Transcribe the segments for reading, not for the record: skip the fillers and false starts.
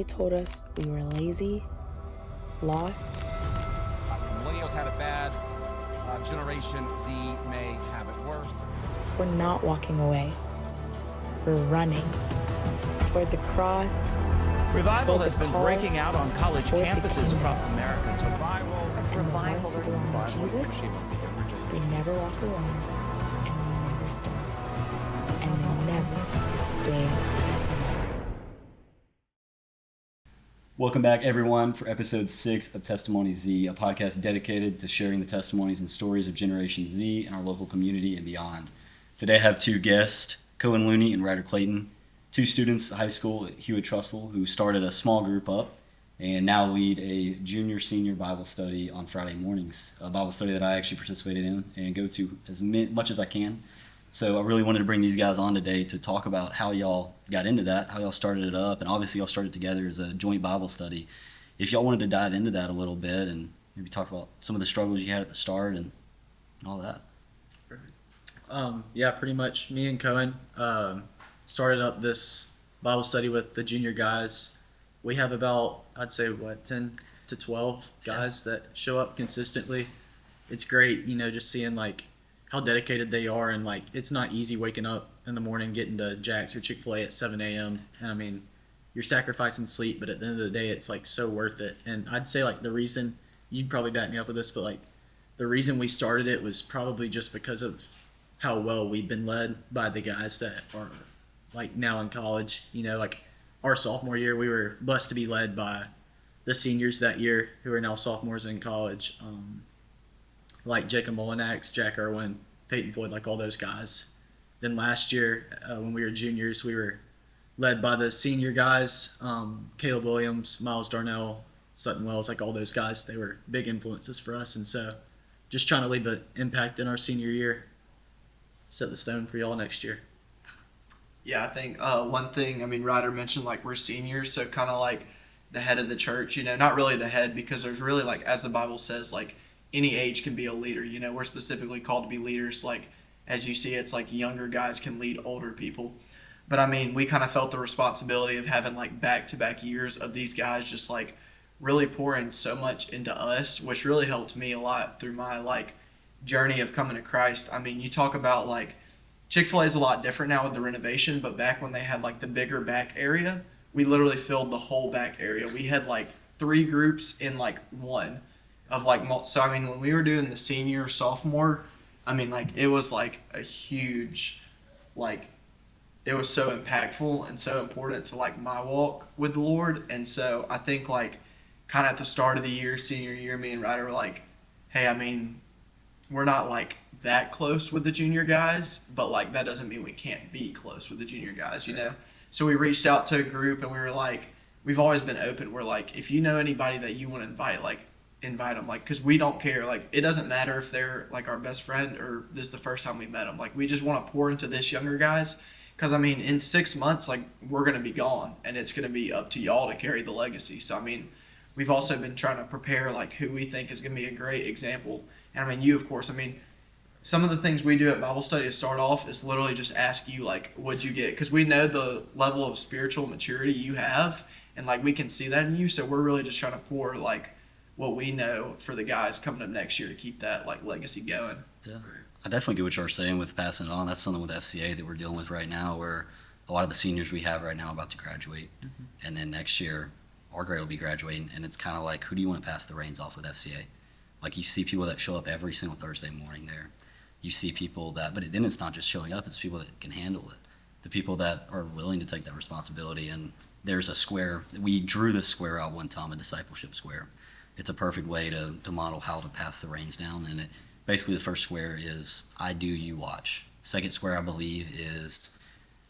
They told us we were lazy, lost. Millennials had it bad. Generation Z may have it worse. We're not walking away. We're running toward the cross. Revival has been breaking out on college campuses across America. And the ones who belong to Jesus, they never walk alone, and they never stop, and they never stay silent. Welcome back, everyone, for episode 6 of Testimony Z, a podcast dedicated to sharing the testimonies and stories of Generation Z in our local community and beyond. Today I have two guests, Cohen, Looney, and Ryder, Clayton, two students at high school at Hewitt-Trussville who started a small group up and now lead a junior-senior Bible study on Friday mornings, a Bible study that I actually participated in and go to as much as I can. So I really wanted to bring these guys on today to talk about how y'all got into that, how y'all started it up, and obviously y'all started together as a joint Bible study. If y'all wanted to dive into that a little bit and maybe talk about some of the struggles you had at the start and all that. Yeah, pretty much. Me and Cohen started up this Bible study with the junior guys. We have about, I'd say, 10 to 12 guys that show up consistently. It's great, just seeing how dedicated they are, and it's not easy waking up in the morning, getting to Jack's or Chick-fil-A at 7 a.m. And I mean, you're sacrificing sleep, but at the end of the day, it's so worth it. And I'd say the reason, you'd probably back me up with this, but the reason we started it was probably just because of how well we've been led by the guys that are now in college. Our sophomore year, we were blessed to be led by the seniors that year who are now sophomores in college. Like Jacob Molinax, Jack Irwin, Peyton Floyd, all those guys. Then last year, when we were juniors, we were led by the senior guys, Caleb Williams, Miles Darnell, Sutton Wells, all those guys. They were big influences for us. And so just trying to leave an impact in our senior year, set the stone for y'all next year. Yeah, I think one thing, Ryder mentioned we're seniors, so kind of the head of the church, not really the head, because there's really as the Bible says, any age can be a leader. We're specifically called to be leaders. As you see, it's younger guys can lead older people. But we kind of felt the responsibility of having back-to-back years of these guys just really pouring so much into us, which really helped me a lot through my journey of coming to Christ. You talk about Chick-fil-A is a lot different now with the renovation, but back when they had the bigger back area, we literally filled the whole back area. We had 3 groups in one. So when we were doing the senior, sophomore, it was a huge, it was so impactful and so important to my walk with the Lord. And so I think kind of at the start of the year, senior year, me and Ryder were hey, we're not that close with the junior guys, but that doesn't mean we can't be close with the junior guys, So we reached out to a group and we were we've always been open. We're if you know anybody that you want to invite them, because we don't care. It doesn't matter if they're our best friend or this is the first time we met them. We just want to pour into this younger guys, because in 6 months we're going to be gone and it's going to be up to y'all to carry the legacy. So we've also been trying to prepare who we think is going to be a great example. And you, of course, some of the things we do at Bible study to start off is literally just ask you what'd you get, because we know the level of spiritual maturity you have, and we can see that in you. So we're really just trying to pour what we know for the guys coming up next year to keep that legacy going. Yeah, I definitely get what you're saying with passing it on. That's something with FCA that we're dealing with right now, where a lot of the seniors we have right now are about to graduate, and then next year our grade will be graduating, and it's kind of who do you want to pass the reins off with FCA? You see people that show up every single Thursday morning there. You see people that, but then it's not just showing up, it's people that can handle it. The people that are willing to take that responsibility. And there's a square, we drew this square out one time, a discipleship square. It's a perfect way to model how to pass the reins down. And basically the first square is, I do, you watch. Second square, I believe, is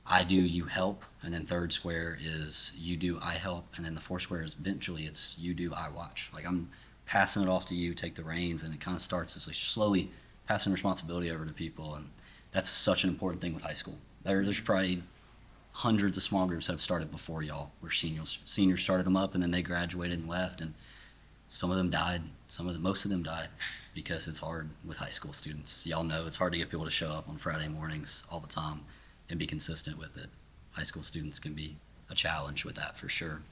I do, you help. And then third square is you do, I help. And then the fourth square is eventually it's you do, I watch. I'm passing it off to you, take the reins. And it kind of starts this slowly passing responsibility over to people. And that's such an important thing with high school. There's probably hundreds of small groups that have started before y'all, where seniors started them up and then they graduated and left. And some of them died. Most of them died because it's hard with high school students. Y'all know it's hard to get people to show up on Friday mornings all the time and be consistent with it. High school students can be a challenge with that for sure.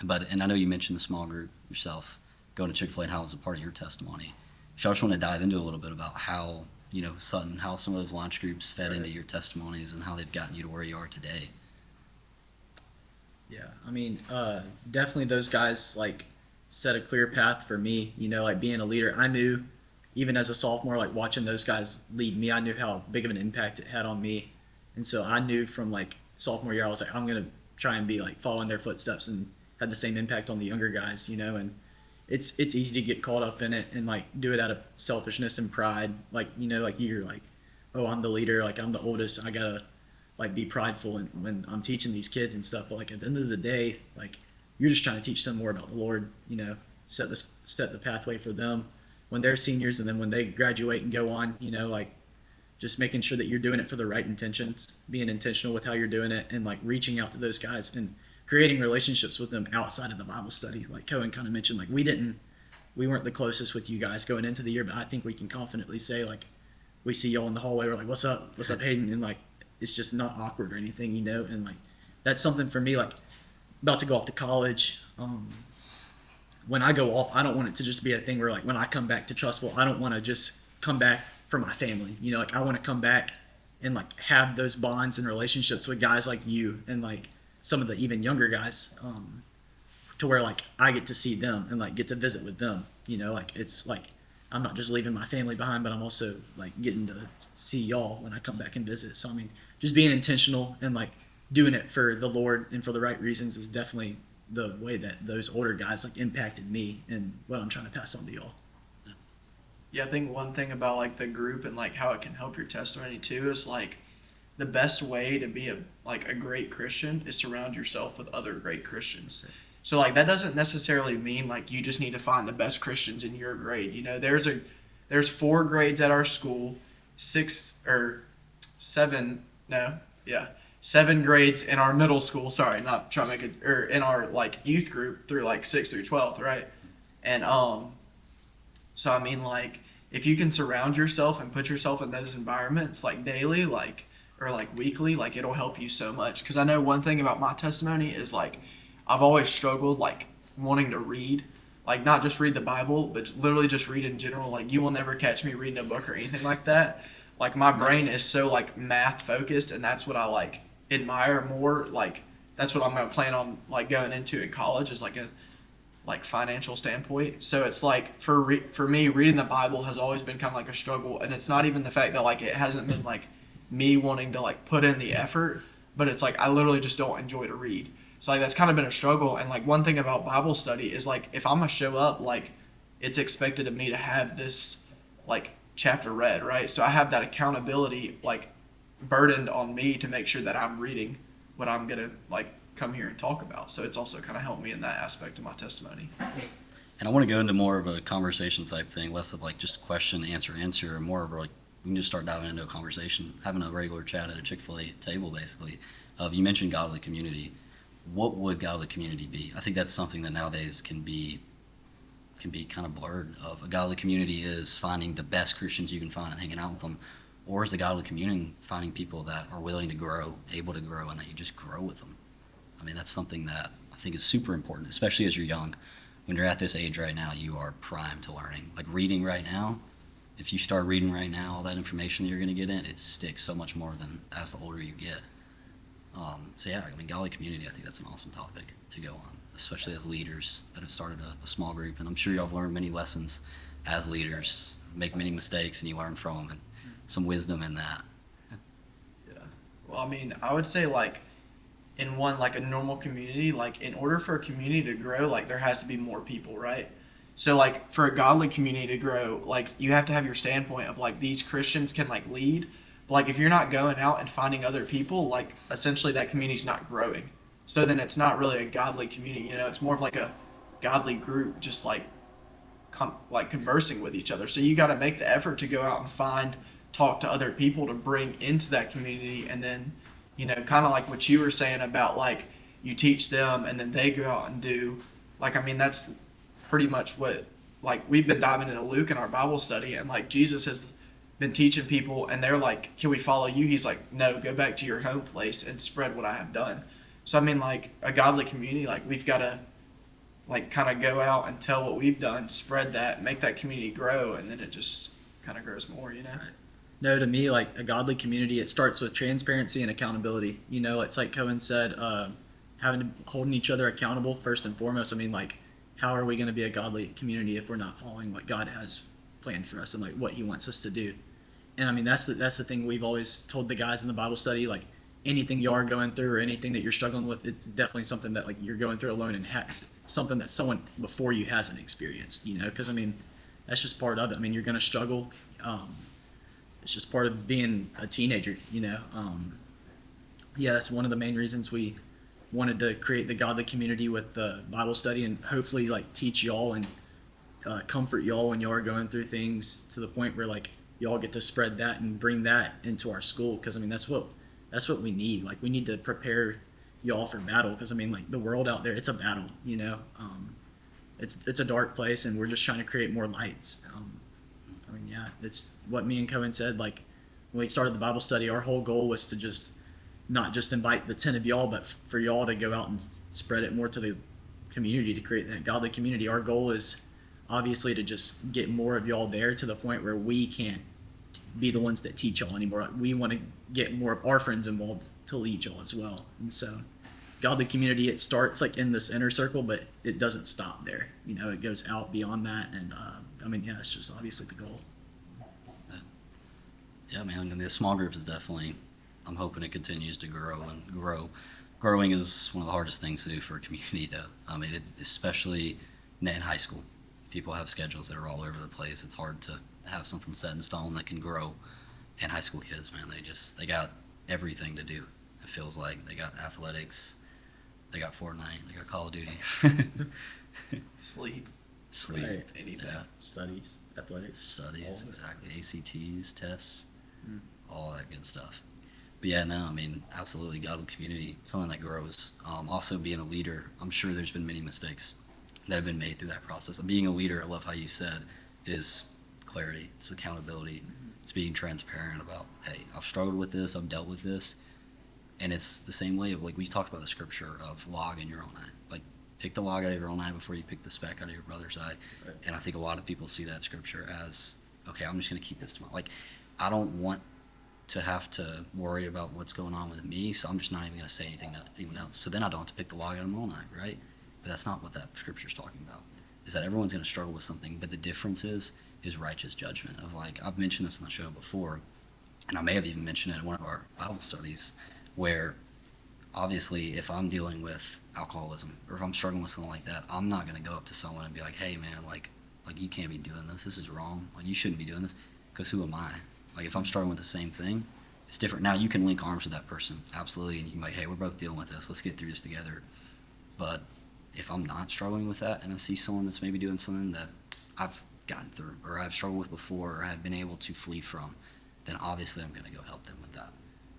And I know you mentioned the small group yourself, going to Chick-fil-A, and how it was a part of your testimony. If y'all just want to dive into a little bit about how, Sutton, how some of those launch groups fed into your testimonies and how they've gotten you to where you are today. Yeah, I mean, definitely those guys like set a clear path for me. Like being a leader, I knew even as a sophomore, like watching those guys lead me, I knew how big of an impact it had on me, and so I knew from like sophomore year, I was like, I'm gonna try and be like following their footsteps and have the same impact on the younger guys. And it's easy to get caught up in it and like do it out of selfishness and pride. Like like you're like, oh, I'm the leader, like I'm the oldest, I gotta like be prideful when I'm teaching these kids and stuff. But like at the end of the day, like you're just trying to teach them more about the Lord, set the pathway for them when they're seniors, and then when they graduate and go on, like just making sure that you're doing it for the right intentions, being intentional with how you're doing it, and like reaching out to those guys and creating relationships with them outside of the Bible study. Like Cohen kind of mentioned, like we weren't the closest with you guys going into the year, but I think we can confidently say like we see y'all in the hallway, we're like, what's up, Hayden, and like it's just not awkward or anything, and like that's something for me, like about to go off to college. When I go off, I don't want it to just be a thing where like when I come back to Trustful, I don't want to just come back for my family, like I want to come back and like have those bonds and relationships with guys like you and like some of the even younger guys, to where like I get to see them and like get to visit with them, like it's like I'm not just leaving my family behind, but I'm also like getting to see y'all when I come back and visit. So I mean, just being intentional and like doing it for the Lord and for the right reasons is definitely the way that those older guys like impacted me and what I'm trying to pass on to y'all. Yeah, I think one thing about like the group and like how it can help your testimony too is like the best way to be a great Christian is surround yourself with other great Christians. So like that doesn't necessarily mean like you just need to find the best Christians in your grade. There's 4 grades at our school, 7 grades in our middle school. Sorry, not trying to make it, or in our like youth group through like 6th through 12th, right? And so I mean like if you can surround yourself and put yourself in those environments like daily, like or like weekly, like it'll help you so much. Because I know one thing about my testimony is like I've always struggled like wanting to read, like not just read the Bible, but literally just read in general. Like you will never catch me reading a book or anything like that. Like my brain is so like math focused, and that's what I like admire more. Like that's what I'm gonna plan on like going into in college is like a like financial standpoint. So it's like for me, reading the Bible has always been kind of like a struggle, and it's not even the fact that like it hasn't been like me wanting to like put in the effort, but it's like I literally just don't enjoy to read. So like that's kind of been a struggle. And like one thing about Bible study is like if I'm gonna show up, like it's expected of me to have this like chapter read, right? So I have that accountability like burdened on me to make sure that I'm reading what I'm gonna like come here and talk about. So it's also kind of helped me in that aspect of my testimony. And I want to go into more of a conversation type thing, less of like just question, answer, or more of like we can just start diving into a conversation, having a regular chat at a Chick-fil-A table, basically. You mentioned godly community. What would godly community be? I think that's something that nowadays can be kind of blurred. Of a godly community is finding the best Christians you can find and hanging out with them, or is a godly community finding people that are willing to grow, able to grow, and that you just grow with them? I mean, that's something that I think is super important, especially as you're young. When you're at this age right now, you are primed to learning. Like reading right now, if you start reading right now, all that information that you're going to get in, it sticks so much more than as the older you get. So yeah, I mean, godly community, I think that's an awesome topic to go on, especially as leaders that have started a small group. And I'm sure y'all have learned many lessons as leaders, make many mistakes, and you learn from them, and some wisdom in that. Yeah. Well, I mean, I would say like in one, like a normal community, like in order for a community to grow, like there has to be more people, right? So like for a godly community to grow, like you have to have your standpoint of like these Christians can like lead. But like if you're not going out and finding other people, like essentially that community's not growing. So then it's not really a godly community, it's more of like a godly group, just like conversing with each other. So you got to make the effort to go out and talk to other people to bring into that community. And then, kind of like what you were saying about like you teach them and then they go out and do, like, I mean, that's pretty much what, like, we've been diving into Luke in our Bible study, and like Jesus has been teaching people and they're like, can we follow you? He's like, no, go back to your home place and spread what I have done. So I mean, like a godly community, like we've got to like kind of go out and tell what we've done, spread that, make that community grow, and then it just kind of grows more, you know? No, to me, like a godly community, it starts with transparency and accountability. You know, it's like Cohen said, holding each other accountable first and foremost. I mean, like, how are we going to be a godly community if we're not following what God has planned for us and like what He wants us to do? And I mean, that's the thing we've always told the guys in the Bible study. Like, anything you are going through or anything that you're struggling with, it's definitely something that like you're going through alone and something that someone before you hasn't experienced. You know, because I mean, that's just part of it. I mean, you're going to struggle. It's just part of being a teenager, you know. Yeah, that's one of the main reasons we wanted to create the godly community with the Bible study, and hopefully like teach y'all and comfort y'all when y'all are going through things to the point where like y'all get to spread that and bring that into our school. Because I mean, that's what we need. Like, we need to prepare y'all for battle, because I mean, like, the world out there, it's a battle, you know. It's a dark place, and we're just trying to create more lights. I mean, yeah, it's what me and Cohen said. Like, when we started the Bible study, our whole goal was to just not just invite the 10 of y'all, but for y'all to go out and spread it more to the community, to create that godly community. Our goal is obviously to just get more of y'all there to the point where we can't be the ones that teach y'all anymore. We want to get more of our friends involved to lead y'all as well. And so godly community, it starts like in this inner circle, but it doesn't stop there. You know, it goes out beyond that. And I mean, yeah, it's just obviously the goal. Yeah, man, and the small groups is definitely, I'm hoping it continues to grow and grow. Growing is one of the hardest things to do for a community, though. I mean, especially in high school. People have schedules that are all over the place. It's hard to have something set in stone that can grow. And high school kids, man, they got everything to do. It feels like they got athletics, they got Fortnite, they got Call of Duty. Sleep. Right. Anything. Yeah. Studies, athletics. Studies, exactly. ACTs, tests, all that good stuff. But yeah, no, I mean, absolutely, godly community, something that grows. Also, being a leader, I'm sure there's been many mistakes that have been made through that process. Being a leader, I love how you said, is clarity, it's accountability, it's being transparent about, hey, I've struggled with this, I've dealt with this, and it's the same way of, like, we talked about the scripture of log in your own eye. Like, pick the log out of your own eye before you pick the speck out of your brother's eye. Right. And I think a lot of people see that scripture as, okay, I'm just going to keep this to my, like, I don't want to have to worry about what's going on with me, so I'm just not even going to say anything to anyone else. So then I don't have to pick the log out of my own eye, right? But that's not what that scripture's talking about. Is that everyone's going to struggle with something, but the difference is righteous judgment. Of, like, I've mentioned this on the show before, and I may have even mentioned it in one of our Bible studies, where obviously if I'm dealing with alcoholism or if I'm struggling with something like that, I'm not going to go up to someone and be like, hey man, like you can't be doing this is wrong, like you shouldn't be doing this, because who am I? Like, if I'm struggling with the same thing, it's different. Now you can link arms with that person, absolutely, and you can be like, hey, we're both dealing with this, let's get through this together. But if I'm not struggling with that and I see someone that's maybe doing something that I've gotten through or I've struggled with before or I've been able to flee from, then obviously I'm going to go help them with that.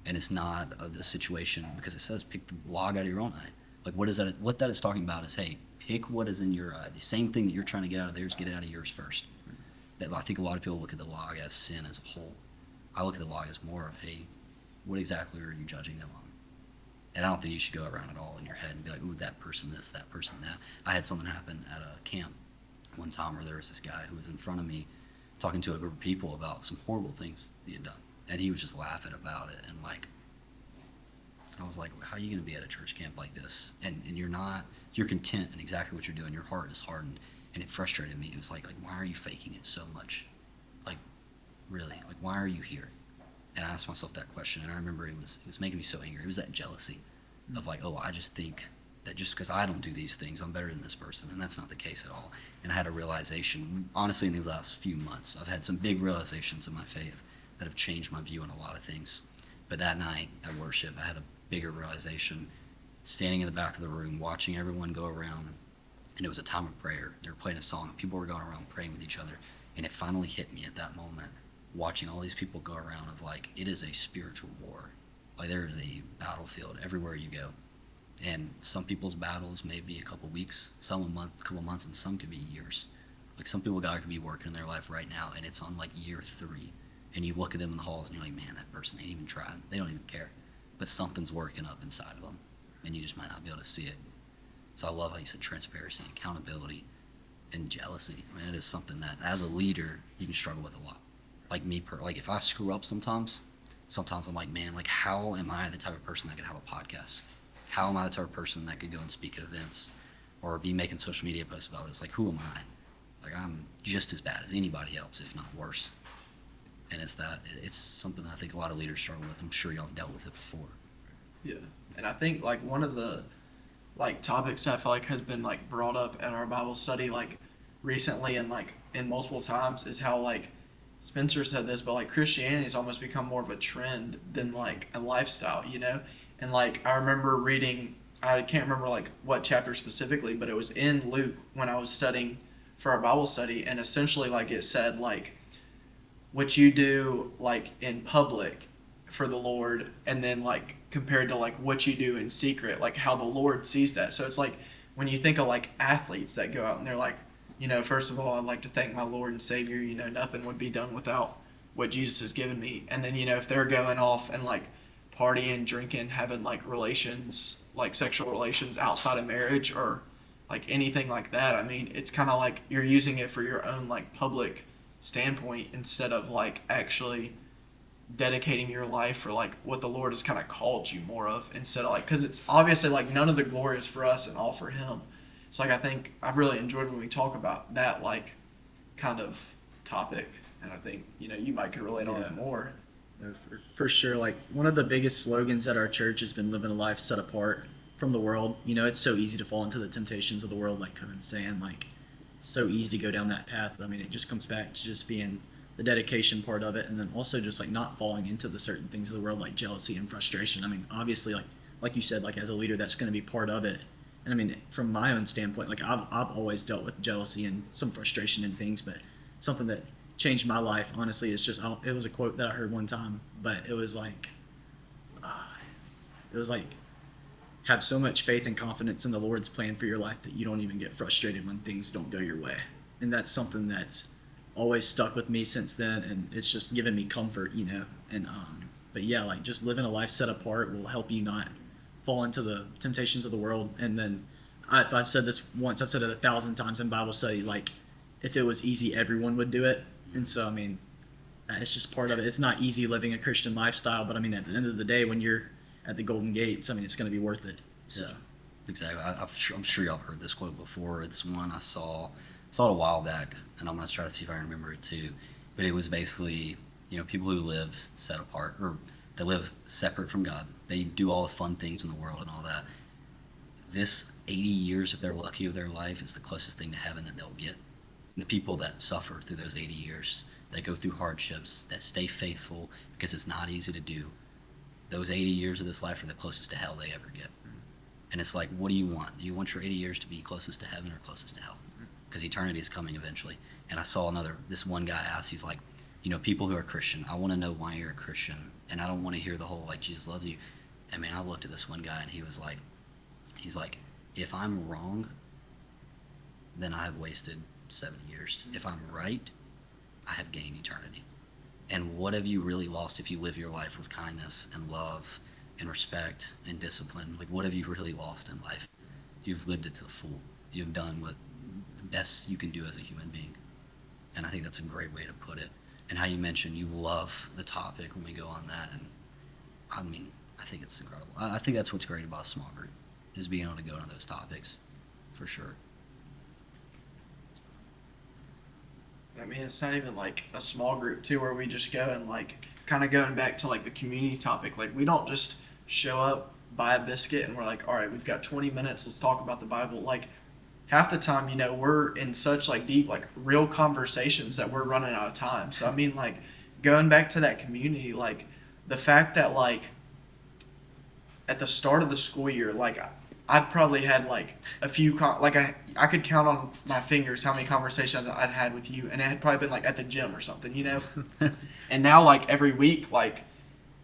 And it's not the situation, because it says pick the log out of your own eye. Like, what that is talking about is, hey, pick what is in your eye. The same thing that you're trying to get out of theirs, get it out of yours first. That, I think a lot of people look at the log as sin as a whole. I look at the log as more of, hey, what exactly are you judging them on? And I don't think you should go around at all in your head and be like, ooh, that person this, that person that. I had something happen at a camp one time where there was this guy who was in front of me talking to a group of people about some horrible things he had done. And he was just laughing about it. And, like, I was like, how are you going to be at a church camp like this? And you're content in exactly what you're doing. Your heart is hardened. And it frustrated me. It was like, why are you faking it so much? Like, really? Like, why are you here? And I asked myself that question, and I remember it was making me so angry. It was that jealousy of, like, oh, I just think that just because I don't do these things, I'm better than this person. And that's not the case at all. And I had a realization, honestly, in the last few months, I've had some big realizations in my faith that have changed my view on a lot of things. But that night at worship, I had a bigger realization, standing in the back of the room, watching everyone go around, and it was a time of prayer. They were playing a song, and people were going around praying with each other. And it finally hit me at that moment, watching all these people go around, of, like, it is a spiritual war. Like, there is a battlefield everywhere you go. And some people's battles may be a couple weeks, some a couple months, and some could be years. Like, some people God could be working in their life right now, and it's on, like, year 3. And you look at them in the halls, and you're like, man, that person ain't even trying. They don't even care. But something's working up inside of them, and you just might not be able to see it. So I love how you said transparency, accountability, and jealousy. I mean, it is something that as a leader you can struggle with a lot. Like me, like if I screw up sometimes I'm like, man, like how am I the type of person that could have a podcast? How am I the type of person that could go and speak at events or be making social media posts about this? Like, who am I? Like, I'm just as bad as anybody else, if not worse. And it's something that I think a lot of leaders struggle with. I'm sure y'all have dealt with it before. Yeah, and I think like one of the like topics I feel like has been like brought up at our Bible study like recently and like in multiple times is how like Spencer said this, but like Christianity's almost become more of a trend than like a lifestyle, you know? And like I remember reading, I can't remember like what chapter specifically, but it was in Luke when I was studying for our Bible study, and essentially like it said like what you do like in public for the Lord, and then like compared to like what you do in secret, like how the Lord sees that. So it's like when you think of like athletes that go out and they're like, you know, first of all, I'd like to thank my Lord and Savior, you know, nothing would be done without what Jesus has given me. And then, you know, if they're going off and like partying, drinking, having like relations, like sexual relations outside of marriage or like anything like that, I mean, it's kind of like you're using it for your own like public standpoint instead of like actually dedicating your life for like what the Lord has kind of called you more of, instead of like, because it's obviously like none of the glory is for us and all for Him. So like I think I've really enjoyed when we talk about that like kind of topic, and I think, you know, you might could relate on it more. No, for sure. Like one of the biggest slogans at our church has been living a life set apart from the world. You know, it's so easy to fall into the temptations of the world, like Cohen's saying. Like it's so easy to go down that path, but I mean, it just comes back to just being the dedication part of it, and then also just like not falling into the certain things of the world like jealousy and frustration. I mean, obviously, like you said, like as a leader, that's going to be part of it. And I mean, from my own standpoint, like I've always dealt with jealousy and some frustration and things, but something that changed my life, honestly, is just, it was a quote that I heard one time, but it was like, have so much faith and confidence in the Lord's plan for your life that you don't even get frustrated when things don't go your way. And that's something that's always stuck with me since then, and it's just given me comfort, you know. And but yeah, like just living a life set apart will help you not fall into the temptations of the world. And then I've said this once, I've said it 1,000 times in Bible study, like if it was easy, everyone would do it. And so I mean, it's just part of it. It's not easy living a Christian lifestyle, but I mean, at the end of the day, when you're at the golden gates, I mean, it's going to be worth it. So yeah, exactly. I'm sure y'all have heard this quote before. It's one I saw it a while back, and I'm going to try to see if I can remember it too. But it was basically, you know, people who live set apart, or they live separate from God. They do all the fun things in the world and all that. This 80 years, if they're lucky, of their life is the closest thing to heaven that they'll get. And the people that suffer through those 80 years, that go through hardships, that stay faithful because it's not easy to do, those 80 years of this life are the closest to hell they ever get. And it's like, what do you want? Do you want your 80 years to be closest to heaven or closest to hell? Because eternity is coming eventually. And I saw this one guy ask, he's like, you know, people who are Christian, I want to know why you're a Christian. And I don't want to hear the whole, like, Jesus loves you. And man, I looked at this one guy and he's like, if I'm wrong, then I have wasted 7 years. If I'm right, I have gained eternity. And what have you really lost if you live your life with kindness and love and respect and discipline? Like, what have you really lost in life? You've lived it to the full. You've done what the best you can do as a human being. And I think that's a great way to put it. And how you mentioned you love the topic when we go on that. And I mean, I think it's incredible. I think that's what's great about a small group, is being able to go into those topics, for sure. I mean, it's not even like a small group too, where we just go and like kind of going back to like the community topic. Like we don't just show up, buy a biscuit, and we're like, all right, we've got 20 minutes, let's talk about the Bible. Like half the time, you know, we're in such like deep, like real conversations that we're running out of time. So I mean, like going back to that community, like the fact that like at the start of the school year, like I'd probably had like a few, I could count on my fingers how many conversations I'd had with you, and it had probably been like at the gym or something, you know? And now like every week, like,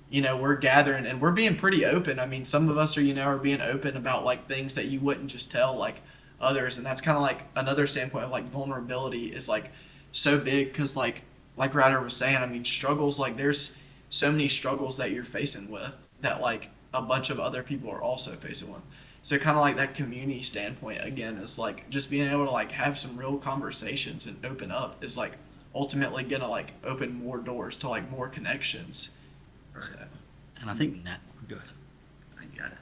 you know, we're gathering and we're being pretty open. I mean, some of us are, you know, are being open about like things that you wouldn't just tell like others. And that's kind of like another standpoint of like vulnerability is like so big, because like Ryder was saying, I mean, struggles, like there's so many struggles that you're facing with that like a bunch of other people are also facing with. So kind of like that community standpoint again is like just being able to like have some real conversations and open up is like ultimately gonna like open more doors to like more connections. Right. So, And I think go ahead. I got it.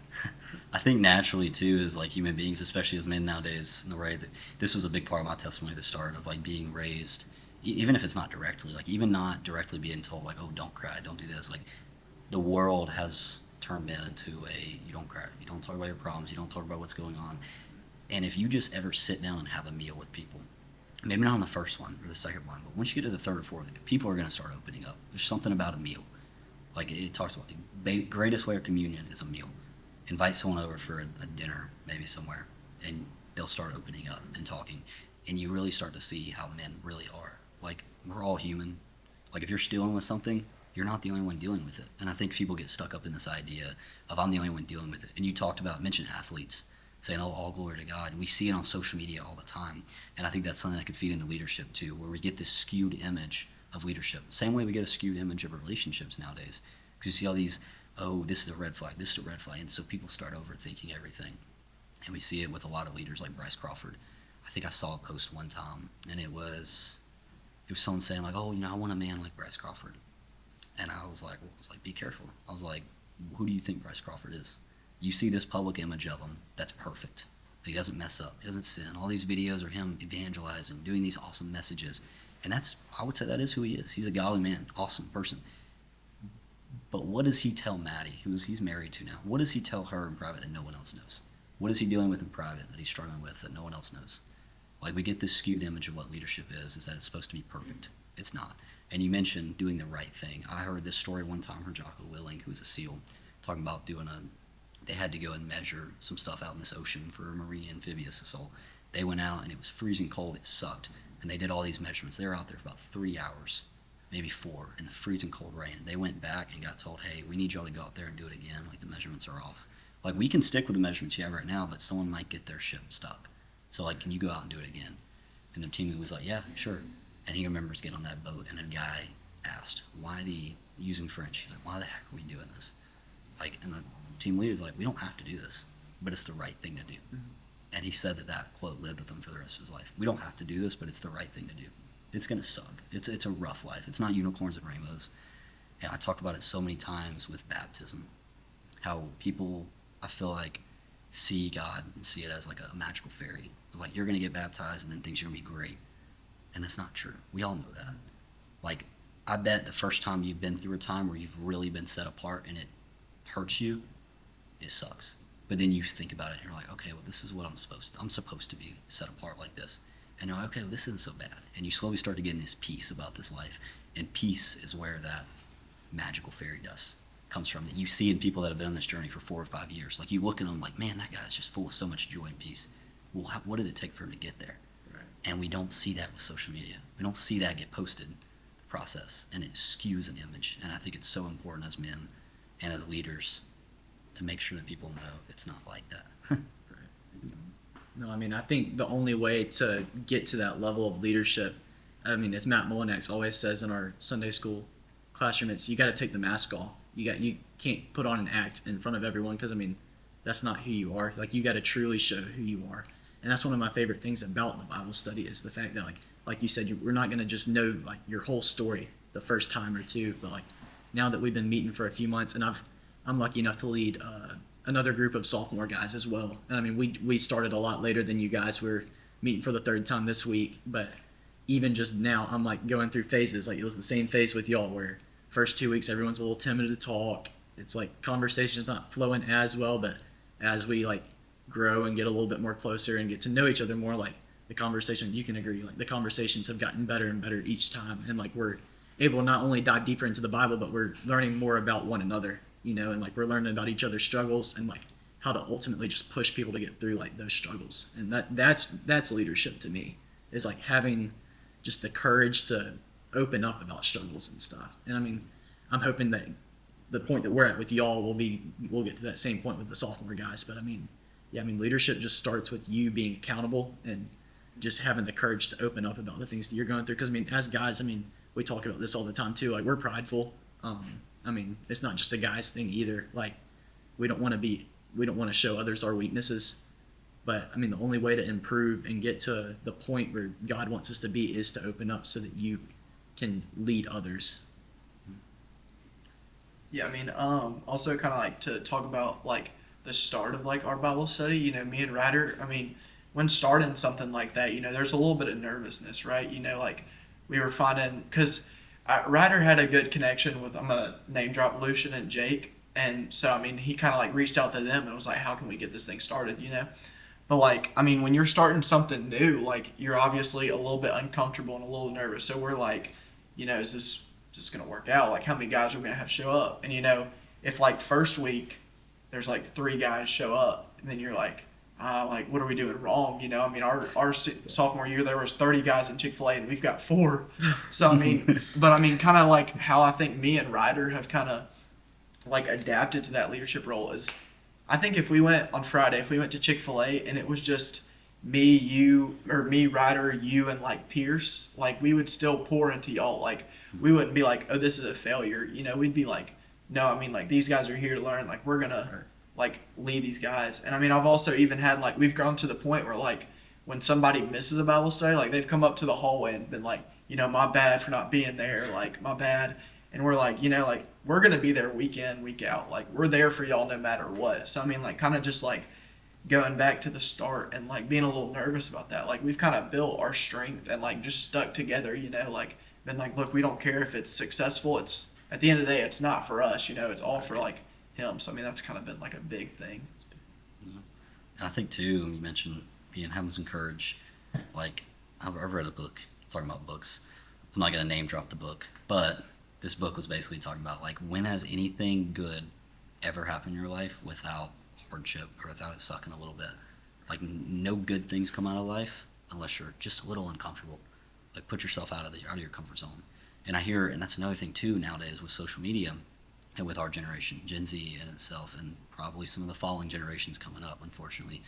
I think naturally too, is like human beings, especially as men nowadays, in the way that this was a big part of my testimony at the start of like being raised, even if it's not directly, like even not directly being told like, oh, don't cry, don't do this. Like the world has turned men into you don't cry, you don't talk about your problems, you don't talk about what's going on. And if you just ever sit down and have a meal with people, maybe not on the first one or the second one, but once you get to the third or fourth, people are going to start opening up. There's something about a meal. Like it talks about the greatest way of communion is a meal. Invite someone over for a dinner, maybe somewhere, and they'll start opening up and talking. And you really start to see how men really are. Like, we're all human. Like, if you're dealing with something, you're not the only one dealing with it. And I think people get stuck up in this idea of I'm the only one dealing with it. And you mentioned athletes saying, oh, all glory to God. And we see it on social media all the time. And I think that's something that could feed into leadership too, where we get this skewed image of leadership. Same way we get a skewed image of relationships nowadays. Because you see all these, oh, this is a red flag, this is a red flag. And so people start overthinking everything. And we see it with a lot of leaders like Bryce Crawford. I think I saw a post one time, and it was someone saying like, oh, I want a man like Bryce Crawford. And I was like, be careful. I was like, who do you think Bryce Crawford is? You see this public image of him that's perfect. He doesn't mess up. He doesn't sin. All these videos are him evangelizing, doing these awesome messages. And I would say that is who he is. He's a godly man, awesome person. But what does he tell Maddie, who he's married to now? What does he tell her in private that no one else knows? What is he dealing with in private that he's struggling with that no one else knows? Like, we get this skewed image of what leadership is that it's supposed to be perfect. It's not. And you mentioned doing the right thing. I heard this story one time from Jocko Willing, who was a SEAL, talking about they had to go and measure some stuff out in this ocean for a marine amphibious assault. They went out and it was freezing cold, it sucked, and they did all these measurements. They were out there for about 3 hours, maybe 4, in the freezing cold rain. They went back and got told, hey, we need y'all to go out there and do it again. Like, the measurements are off. Like, we can stick with the measurements you have right now, but someone might get their ship stuck. So, like, can you go out and do it again? And the team was like, yeah, sure. And he remembers getting on that boat, and a guy asked, using French, he's like, why the heck are we doing this? Like, and the team leader's like, we don't have to do this, but it's the right thing to do. Mm-hmm. And he said that quote lived with him for the rest of his life. We don't have to do this, but it's the right thing to do. It's going to suck. It's a rough life. It's not unicorns and rainbows. And I talk about it so many times with baptism, how people, I feel like, see God and see it as like a magical fairy. Like, you're going to get baptized and then things are going to be great. And that's not true. We all know that. Like, I bet the first time you've been through a time where you've really been set apart and it hurts you, it sucks. But then you think about it and you're like, okay, well, this is what I'm supposed to be set apart like this. And you're like, okay, well, this isn't so bad. And you slowly start to get this peace about this life. And peace is where that magical fairy dust comes from, that you see in people that have been on this journey for 4 or 5 years. Like, you look at them like, man, that guy's just full of so much joy and peace. Well, what did it take for him to get there? Right. And we don't see that with social media. We don't see that get posted, the process, and it skews an image. And I think it's so important as men and as leaders to make sure that people know it's not like that. Right. No, I mean, I think the only way to get to that level of leadership, I mean, as Matt Molinex always says in our Sunday school classroom, it's you got to take the mask off. You can't put on an act in front of everyone, because I mean, that's not who you are. Like, you got to truly show who you are. And that's one of my favorite things about the Bible study, is the fact that like you said, we're not going to just know like your whole story the first time or two, but like now that we've been meeting for a few months, and I'm lucky enough to lead another group of sophomore guys as well. And I mean, we started a lot later than you guys. We're meeting for the 3rd time this week, but even just now, I'm like going through phases. Like, it was the same phase with y'all, where first 2 weeks everyone's a little timid to talk. It's like conversation's not flowing as well, but as we like grow and get a little bit more closer and get to know each other more, like the conversation, you can agree, like the conversations have gotten better and better each time. And like, we're able to not only dive deeper into the Bible, but we're learning more about one another, and like we're learning about each other's struggles and like how to ultimately just push people to get through like those struggles. And that's leadership to me, is like having just the courage to open up about struggles and stuff. And I mean, I'm hoping that the point that we're at with y'all we'll get to that same point with the sophomore guys. But I mean, leadership just starts with you being accountable and just having the courage to open up about the things that you're going through. Because I mean, as guys, I mean, we talk about this all the time too. Like, we're prideful. I mean, it's not just a guy's thing either. Like, we don't want to be we don't want to show others our weaknesses. But I mean, the only way to improve and get to the point where God wants us to be is to open up so that you can lead others. Yeah, I mean, also kind of like to talk about like the start of like our Bible study. You know, me and Ryder, I mean, when starting something like that, you know, there's a little bit of nervousness, right? You know, like we were finding, because Ryder had a good connection with, I'm gonna name drop, Lucian and Jake. And so, I mean, he kind of like reached out to them and was like, how can we get this thing started, you know? But like, I mean, when you're starting something new, like you're obviously a little bit uncomfortable and a little nervous. So we're like, you know, is this going to work out? Like, how many guys are we going to have show up? And, you know, if like first week there's like 3 guys show up, and then you're like, what are we doing wrong? You know, I mean, our sophomore year, there was 30 guys in Chick-fil-A and we've got 4. So, I mean, but I mean, kind of like how I think me and Ryder have kind of like adapted to that leadership role is, I think if we went on Friday, if we went to Chick-fil-A and it was just me, you, or me, Ryder, you, and like Pierce, like we would still pour into y'all. Like we wouldn't be like, oh, this is a failure. You know, we'd be like, no, I mean, like these guys are here to learn. Like we're gonna like lead these guys. And I mean, I've also even had like, we've gone to the point where like when somebody misses a Bible study, like they've come up to the hallway and been like, you know, my bad for not being there. Like my bad. And we're like, you know, like we're going to be there week in, week out. Like we're there for y'all no matter what. So, I mean, like kind of just like going back to the start and like being a little nervous about that. Like we've kind of built our strength and like just stuck together, you know, like been like, look, we don't care if it's successful. It's at the end of the day, it's not for us, you know, it's all for like him. So, I mean, that's kind of been like a big thing. And I think too, you mentioned having some courage. Like I've read a book talking about books. I'm not going to name drop the book, but this book was basically talking about like when has anything good ever happened in your life without hardship or without it sucking a little bit. Like no good things come out of life unless you're just a little uncomfortable. Like put yourself out of your comfort zone. And I hear, and that's another thing too nowadays with social media and with our generation, Gen Z in itself, and probably some of the following generations coming up, unfortunately,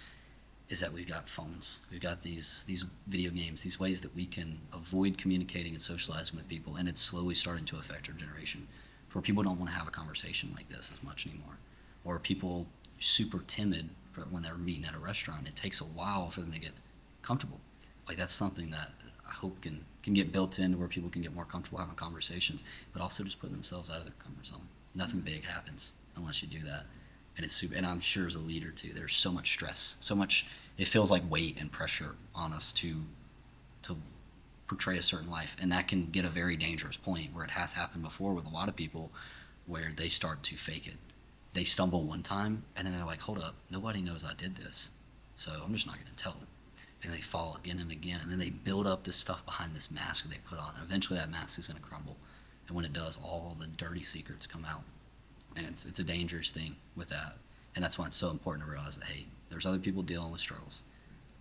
is that we've got phones. We've got these video games, these ways that we can avoid communicating and socializing with people, and it's slowly starting to affect our generation, where people don't want to have a conversation like this as much anymore, or people super timid for when they're meeting at a restaurant. It takes a while for them to get comfortable. Like that's something that I hope can get built in where people can get more comfortable having conversations, but also just put themselves out of their comfort zone. Nothing big happens unless you do that. And it's super, and I'm sure as a leader too, there's so much stress, so much, it feels like weight and pressure on us to portray a certain life. And that can get a very dangerous point where it has happened before with a lot of people where they start to fake it. They stumble one time and then they're like, hold up, nobody knows I did this. So I'm just not going to tell them. And they fall again and again. And then they build up this stuff behind this mask that they put on. And eventually that mask is going to crumble. And when it does, all the dirty secrets come out. And it's a dangerous thing with that. And that's why it's so important to realize that, hey, there's other people dealing with struggles.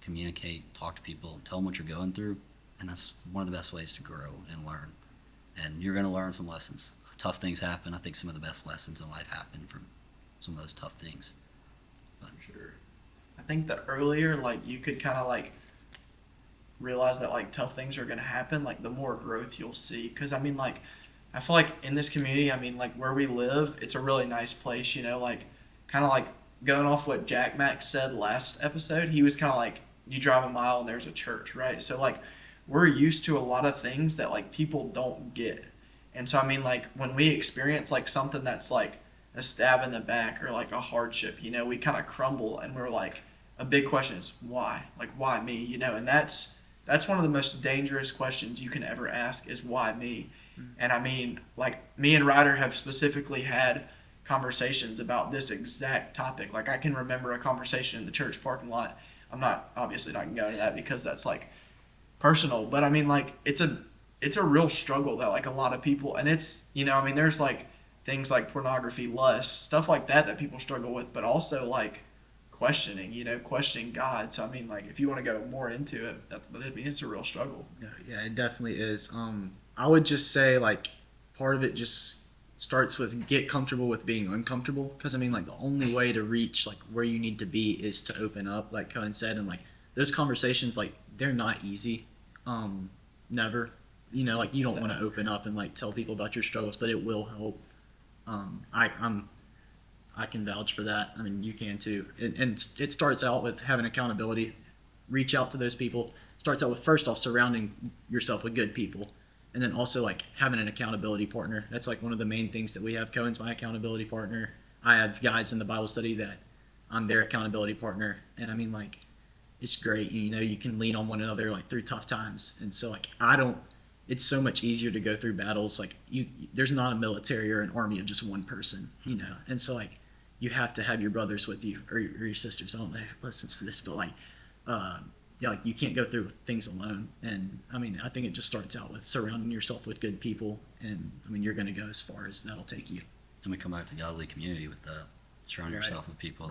Communicate, talk to people, tell them what you're going through. And that's one of the best ways to grow and learn. And you're going to learn some lessons. Tough things happen. I think some of the best lessons in life happen from some of those tough things. But For sure. I think that earlier, like, you could kind of, like, realize that, like, tough things are going to happen, like, the more growth you'll see. Because, I mean, like, I feel like in this community, I mean, like, where we live, it's a really nice place, you know, like, kind of like going off what Jack Max said last episode, he was kind of like, you drive a mile and there's a church, right? So, like, we're used to a lot of things that, like, people don't get. And so, I mean, like, when we experience, like, something that's, like, a stab in the back or, like, a hardship, you know, we kind of crumble and we're like, a big question is, why? Like, why me? You know, and that's one of the most dangerous questions you can ever ask is, why me? And I mean, like, me and Ryder have specifically had conversations about this exact topic. Like, I can remember a conversation in the church parking lot. I'm obviously not going to go into that because that's, like, personal. But, I mean, like, it's a real struggle that, like, a lot of people, and it's, you know, I mean, there's, like, things like pornography, lust, stuff like that people struggle with, but also, like, questioning God. So, I mean, like, if you want to go more into it, it's a real struggle. Yeah, it definitely is. I would just say, like, part of it just starts with get comfortable with being uncomfortable. Because, I mean, like, the only way to reach, like, where you need to be is to open up, like Cohen said. And, like, those conversations, like, they're not easy. Never. You know, like, you don't want to open up and, like, tell people about your struggles, but it will help. I'm I can vouch for that. I mean, you can too. And it starts out with having accountability. Reach out to those people. Starts out with, first off, surrounding yourself with good people. And then also like having an accountability partner. That's like one of the main things that we have. Cohen's my accountability partner. I have guys in the Bible study that I'm their accountability partner. And I mean, like, it's great. You know, you can lean on one another like through tough times. And so like, it's so much easier to go through battles. Like there's not a military or an army of just one person, you know? And so like, you have to have your brothers with you or your sisters. I don't know who listens to this, but like, yeah, like you can't go through things alone. And I mean, I think it just starts out with surrounding yourself with good people. And I mean, you're going to go as far as that'll take you. And we come back to godly community with that. Surround Right. yourself with people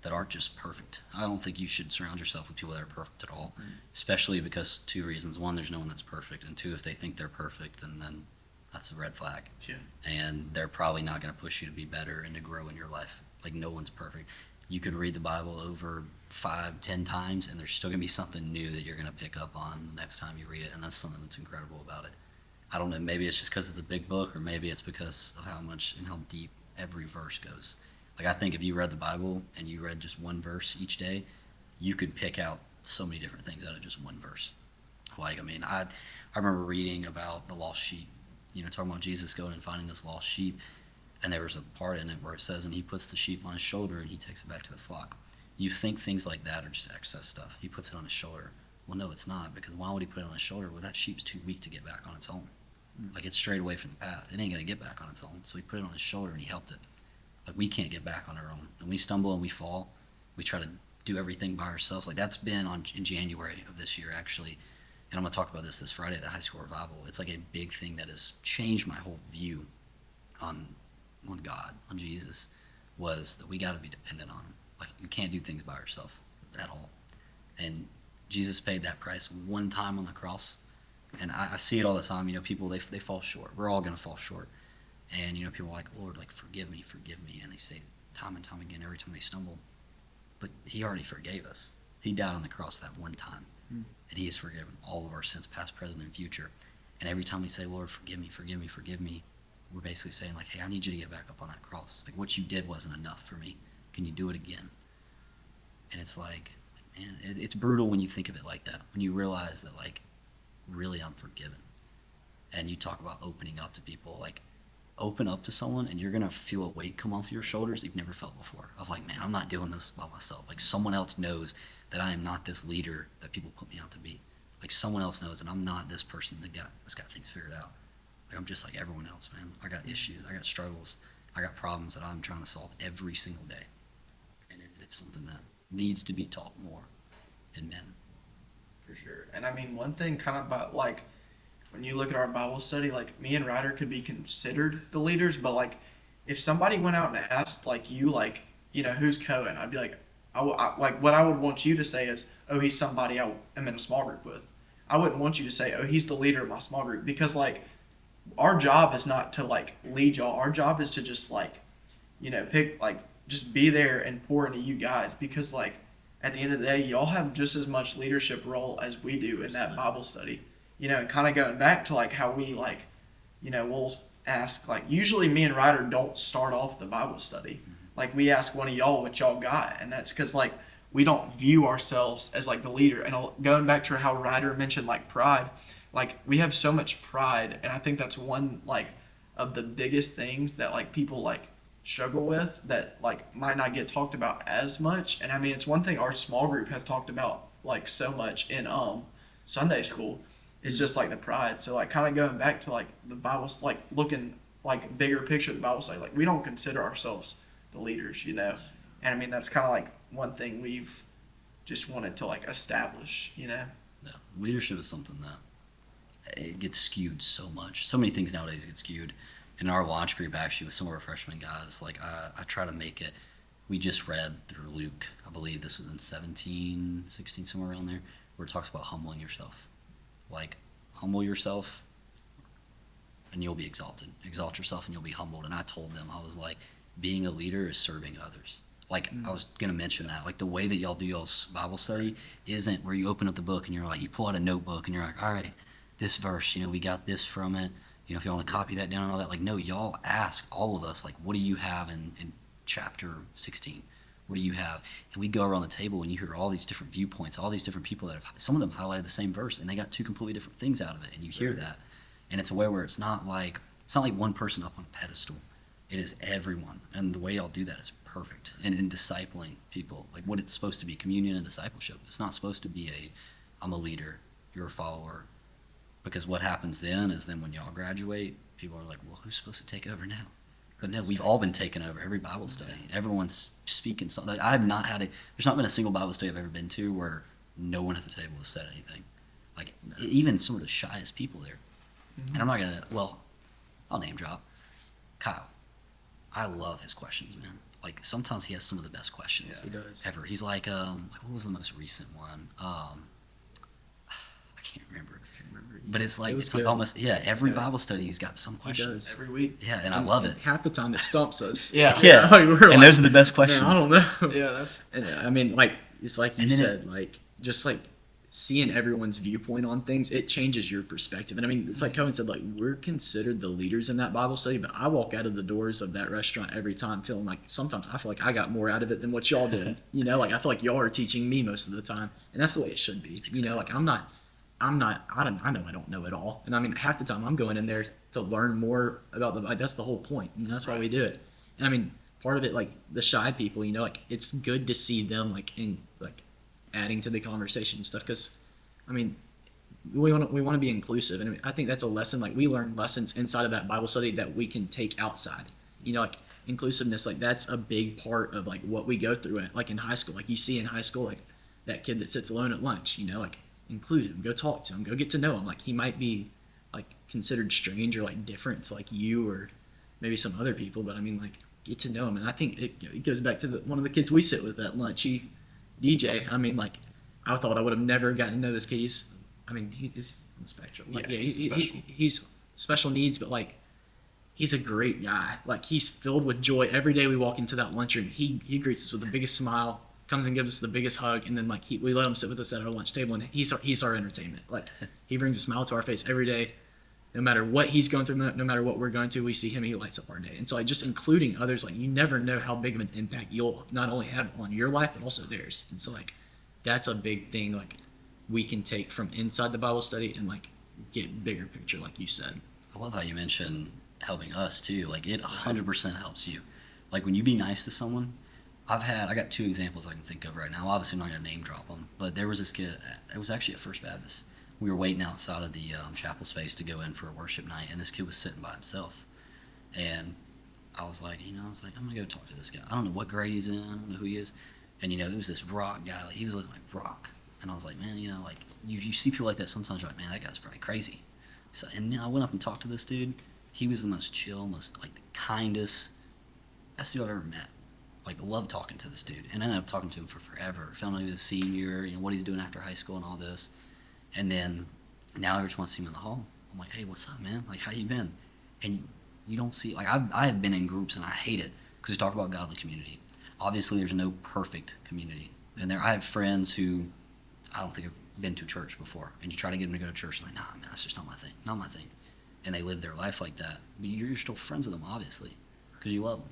that aren't just perfect. I don't think you should surround yourself with people that are perfect at all, especially because two reasons. One, there's no one that's perfect. And two, if they think they're perfect, then that's a red flag. Yeah. And they're probably not going to push you to be better and to grow in your life. Like, no one's perfect. You could read the Bible over 5-10 times, and there's still going to be something new that you're going to pick up on the next time you read it, and that's something that's incredible about it. I don't know, maybe it's just because it's a big book, or maybe it's because of how much and how deep every verse goes. Like, I think if you read the Bible and you read just one verse each day, you could pick out so many different things out of just one verse. Like, I mean, I remember reading about the lost sheep, you know, talking about Jesus going and finding this lost sheep. And there was a part in it where it says, and he puts the sheep on his shoulder and he takes it back to the flock. You think things like that are just excess stuff. He puts it on his shoulder. Well, no, it's not, because why would he put it on his shoulder? Well, that sheep's too weak to get back on its own. Like, it's strayed away from the path. It ain't going to get back on its own. So he put it on his shoulder and he helped it. Like, we can't get back on our own. And we stumble and we fall. We try to do everything by ourselves. Like, that's been in January of this year, actually. And I'm going to talk about this Friday at the high school revival. It's like a big thing that has changed my whole view on God, on Jesus, was that we got to be dependent on him. Like, you can't do things by yourself at all. And Jesus paid that price one time on the cross. And I see it all the time. You know, people, they fall short. We're all going to fall short. And, you know, people are like, Lord, like, forgive me. And they say time and time again, every time they stumble. But he already forgave us. He died on the cross that one time. And he has forgiven all of our sins, past, present, and future. And every time we say, Lord, forgive me, we're basically saying, like, hey, I need you to get back up on that cross. Like, what you did wasn't enough for me. Can you do it again? And it's like, man, it's brutal when you think of it like that. When you realize that, like, really I'm forgiven. And you talk about opening up to people. Like, open up to someone and you're going to feel a weight come off your shoulders you've never felt before. Of like, man, I'm not doing this by myself. Like, someone else knows that I am not this leader that people put me out to be. Like, someone else knows that I'm not this person that's got things figured out. Like, I'm just like everyone else, man. I got issues. I got struggles. I got problems that I'm trying to solve every single day. And it's something that needs to be taught more in men. For sure. And I mean, one thing kind of about, like, when you look at our Bible study, like, me and Ryder could be considered the leaders, but, like, if somebody went out and asked, like, you, like, you know, who's Cohen? I'd be like, like, what I would want you to say is, oh, he's somebody I am in a small group with. I wouldn't want you to say, oh, he's the leader of my small group, because, like, our job is not to, like, lead y'all. Our job is to just, like, you know, just be there and pour into you guys, because, like, at the end of the day, y'all have just as much leadership role as we do in that Bible study. You know, and kind of going back to, like, how we, like, you know, we'll ask, like, usually me and Ryder don't start off the Bible study. Like, we ask one of y'all what y'all got, and that's because, like, we don't view ourselves as, like, the leader. And going back to how Ryder mentioned, like, pride, like, we have so much pride, and I think that's one, like, of the biggest things that, like, people, like, struggle with that, like, might not get talked about as much. And I mean, it's one thing our small group has talked about, like, so much in Sunday school. It's just, like, the pride. So, like, kind of going back to, like, the Bible, like, looking, like, bigger picture of the Bible study, like, we don't consider ourselves the leaders, you know. And I mean, that's kind of, like, one thing we've just wanted to, like, establish, you know. Yeah, leadership is something that it gets skewed so much. So many things nowadays get skewed. In our launch group, actually, with some of our freshman guys, like, I try to make it. We just read through Luke. I believe this was in 17, 16, somewhere around there, where it talks about humbling yourself. Like, humble yourself and you'll be exalted. Exalt yourself and you'll be humbled. And I told them, I was like, being a leader is serving others. Like, I was going to mention that. Like, the way that y'all do y'all's Bible study isn't where you open up the book and you're like, you pull out a notebook and you're like, all right, this verse, you know, we got this from it. You know, if you want to copy that down and all that. Like, no, y'all ask all of us, like, what do you have? And chapter 16. What do you have? And we go around the table and you hear all these different viewpoints, all these different people that have, some of them highlighted the same verse and they got two completely different things out of it. And you hear that. And it's a way where it's not like one person up on a pedestal. It is everyone. And the way y'all do that is perfect. And in discipling people, like what it's supposed to be, communion and discipleship. It's not supposed to be I'm a leader, you're a follower. Because what happens then is when y'all graduate, people are like, well, who's supposed to take over now? But no, we've all been taken over. Every Bible study, everyone's speaking something. Like, there's not been a single Bible study I've ever been to where no one at the table has said anything. Like, even some of the shyest people there. Mm-hmm. And I'm not going to, I'll name drop. Kyle. I love his questions, man. Like, sometimes he has some of the best questions ever. He's like, what was the most recent one? I can't remember. But it's like almost every Bible study he's got some questions every week. Yeah, and I love it. Half the time it stumps us. Yeah. And those are the best questions. Man, I don't know. Yeah, that's. And I mean, like it's like you said, just seeing everyone's viewpoint on things, it changes your perspective. And I mean, it's like Cohen said, like we're considered the leaders in that Bible study, but I walk out of the doors of that restaurant every time feeling like sometimes I feel like I got more out of it than what y'all did. Like I feel like y'all are teaching me most of the time, and that's the way it should be. Exactly. Like I know I don't know it all. And I mean, half the time I'm going in there to learn more about that's the whole point. That's why we do it. And I mean, part of it, like the shy people, like it's good to see them adding to the conversation and stuff. Cause I mean, we want to be inclusive. And I think that's a lesson. Like we learn lessons inside of that Bible study that we can take outside, like inclusiveness, like that's a big part of like what we go through like in high school. Like you see in high school, like that kid that sits alone at lunch, like, include him, go talk to him, go get to know him. Like he might be like considered strange or like different to like you or maybe some other people, but I mean like get to know him. And I think it goes back to one of the kids we sit with at lunch. DJ. I mean like I thought I would have never gotten to know this kid. He's on the spectrum. Like, he's special needs, but like he's a great guy. Like he's filled with joy every day we walk into that lunchroom. He greets us with the biggest smile. Comes and gives us the biggest hug, and then like we let him sit with us at our lunch table, and he's our entertainment. Like he brings a smile to our face every day, no matter what he's going through, no matter what we're going through. We see him, he lights up our day. And so like just including others, like you never know how big of an impact you'll not only have on your life but also theirs. And so like that's a big thing like we can take from inside the Bible study and like get bigger picture, like you said. I love how you mentioned helping us too. Like it 100% helps you. Like when you be nice to someone. I got two examples I can think of right now. Obviously, I'm not going to name drop them, but there was this kid. It was actually at First Baptist. We were waiting outside of the chapel space to go in for a worship night, and this kid was sitting by himself. And I was like, I'm going to go talk to this guy. I don't know what grade he's in. I don't know who he is. And, it was this rock guy. Like, he was looking like rock. And I was like, man, like, you see people like that sometimes, you're like, man, that guy's probably crazy. So, and then I went up and talked to this dude. He was the most chill, most, like, the kindest, best dude I've ever met. Like, love talking to this dude. And I ended up talking to him for forever. Found out he was a senior, what he's doing after high school and all this. And then now every time I see him in the hall, I'm like, hey, what's up, man? Like, how you been? And you don't see, like, I have been in groups and I hate it because we talk about godly community. Obviously, there's no perfect community. And I have friends who I don't think have been to church before. And you try to get them to go to church, like, nah, man, that's just not my thing. And they live their life like that. But you're still friends with them, obviously, because you love them.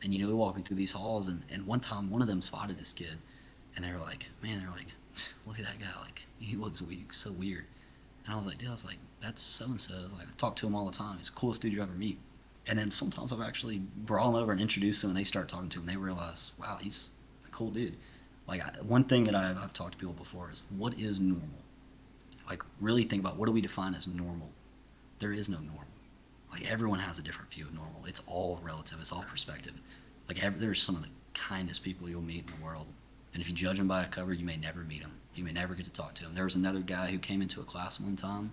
And, we walking through these halls, and one time one of them spotted this kid, and they were like, look at that guy, like, he looks so weird. And I was like, that's so-and-so. Like, I talk to him all the time. He's the coolest dude you ever meet. And then sometimes I've actually brought him over and introduced them, and they start talking to him, and they realize, wow, he's a cool dude. Like, one thing that I've talked to people before is, what is normal? Like, really think about, what do we define as normal? There is no normal. Like, everyone has a different view of normal. It's all relative. It's all perspective. Like, there's some of the kindest people you'll meet in the world. And if you judge them by a cover, you may never meet them. You may never get to talk to them. There was another guy who came into a class one time,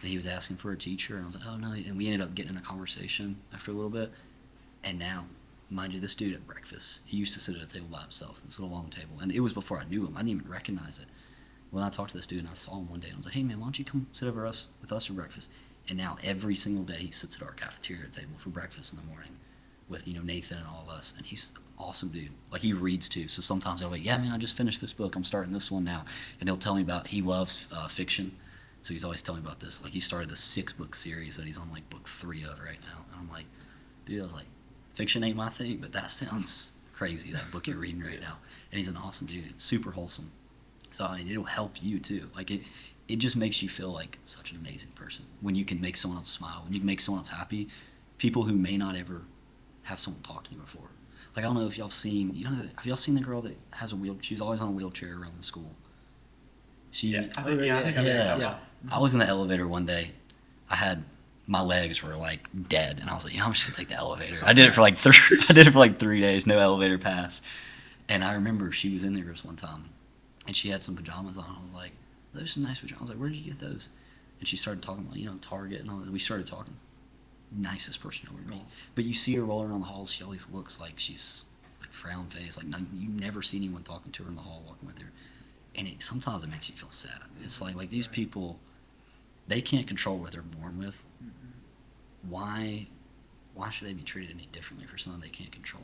and he was asking for a teacher. And I was like, oh, no. And we ended up getting in a conversation after a little bit. And now, mind you, this dude at breakfast, he used to sit at a table by himself, this little long table. And it was before I knew him. I didn't even recognize it. When I talked to this dude, and I saw him one day, I was like, hey, man, why don't you come sit over with us for breakfast? And now every single day he sits at our cafeteria table for breakfast in the morning with, Nathan and all of us. And he's an awesome dude. Like, he reads too. So sometimes I'll be like, yeah, man, I just finished this book. I'm starting this one now. And he'll tell me about, he loves fiction. So he's always telling me about this. Like, he started this 6-book series that he's on, like, book 3 of right now. And I'm like, dude, fiction ain't my thing, but that sounds crazy, that book you're reading right now. And he's an awesome dude. It's super wholesome. So I mean, it'll help you too. Like it just makes you feel like such an amazing person when you can make someone else smile, when you can make someone else happy. People who may not ever have someone talk to you before. Like, I don't know if y'all have seen, have y'all seen the girl that has a wheelchair? She's always on a wheelchair around the school. I think I've heard that. Yeah. I was in the elevator one day. My legs were like dead, and I was like, I'm just gonna take the elevator. I did it for like 3 days, no elevator pass. And I remember she was in there this one time, and she had some pajamas on. I was like, those are some nice pajamas. I was like, where'd you get those? And she started talking about, Target and all that. We started talking. Nicest person you'll ever meet. But you see her rolling around the halls, she always looks like she's like frown face. Like you never see anyone talking to her in the hall, walking with her. And sometimes it makes you feel sad. It's like these people, they can't control what they're born with. Why should they be treated any differently for something they can't control?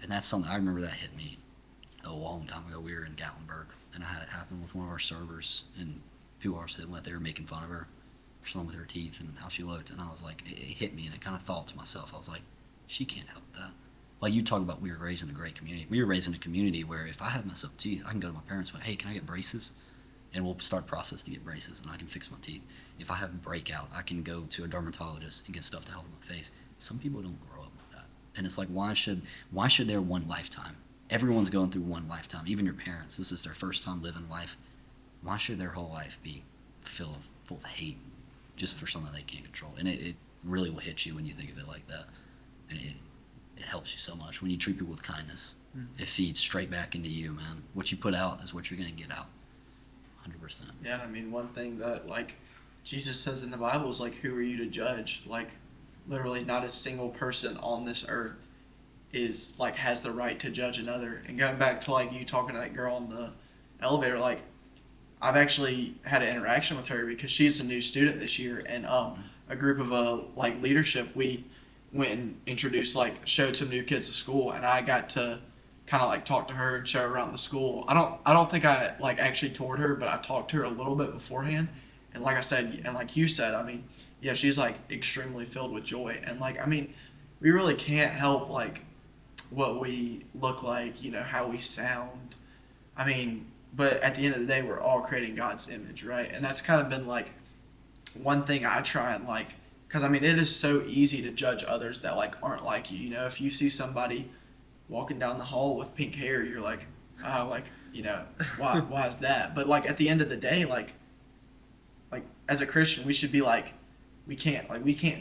And that's something, I remember that hit me a long time ago. We were in Gatlinburg, and I had it happen with one of our servers, and people I was sitting with, they were making fun of her for something with her teeth and how she looked, and I was like, it hit me, and I kind of thought to myself, I was like, she can't help that. Like you talk about, we were raised in a great community. We were raised in a community where if I have messed up teeth, I can go to my parents and say, hey, can I get braces? And we'll start a process to get braces, and I can fix my teeth. If I have a breakout, I can go to a dermatologist and get stuff to help with my face. Some people don't grow up with that. And it's like, why should their one lifetime? Everyone's going through one lifetime. Even your parents, this is their first time living life. Why should their whole life be full of hate just for something they can't control? And it really will hit you when you think of it like that. And it helps you so much. When you treat people with kindness, it feeds straight back into you, man. What you put out is what you're going to get out. 100%. Yeah, I mean, one thing that, like, Jesus says in the Bible is, like, who are you to judge? Like, literally not a single person on this earth is, like, has the right to judge another. And going back to, like, you talking to that girl in the elevator, like, I've actually had an interaction with her because she's a new student this year, and a group of, like, leadership, we went and introduced, like, showed some new kids to school, and I got to kind of like talk to her and show her around the school. I don't think I like actually toured her, but I talked to her a little bit beforehand. And like I said, and like you said, I mean, yeah, she's like extremely filled with joy. And like, I mean, we really can't help like what we look like, how we sound. I mean, but at the end of the day, we're all creating God's image, right? And that's kind of been like one thing I try and like, because I mean, it is so easy to judge others that like aren't like you. If you see somebody walking down the hall with pink hair, you're like, why is that? But like at the end of the day, like as a Christian, we should be like, we can't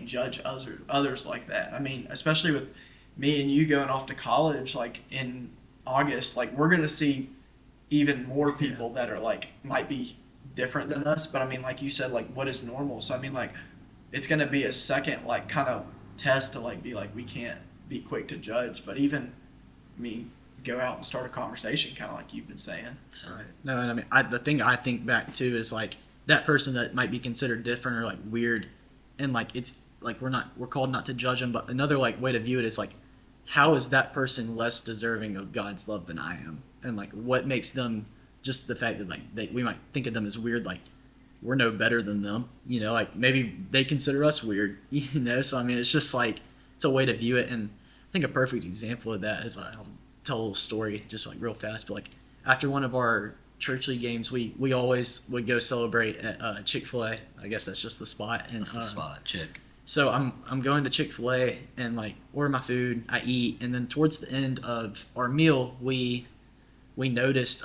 judge others like that. I mean, especially with me and you going off to college, like in August, like we're gonna see even more people that are like might be different than us. But I mean, like you said, like what is normal? So I mean, like it's gonna be a second like kind of test to like be like we can't be quick to judge, but even go out and start a conversation, kind of like you've been saying. Right. No, and I mean, the thing I think back to is like that person that might be considered different or like weird, and like it's like we're called not to judge them, but another like way to view it is like, how is that person less deserving of God's love than I am? And like, what makes them just the fact that like we might think of them as weird, like we're no better than them, like maybe they consider us weird, So I mean, it's just like it's a way to view it. And I think a perfect example of that is I'll tell a little story just like real fast, but like after one of our church league games, we always would go celebrate at Chick-fil-A. I guess that's just the spot. And that's the spot, Chick. So I'm going to Chick-fil-A and like order my food, I eat, and then towards the end of our meal, we noticed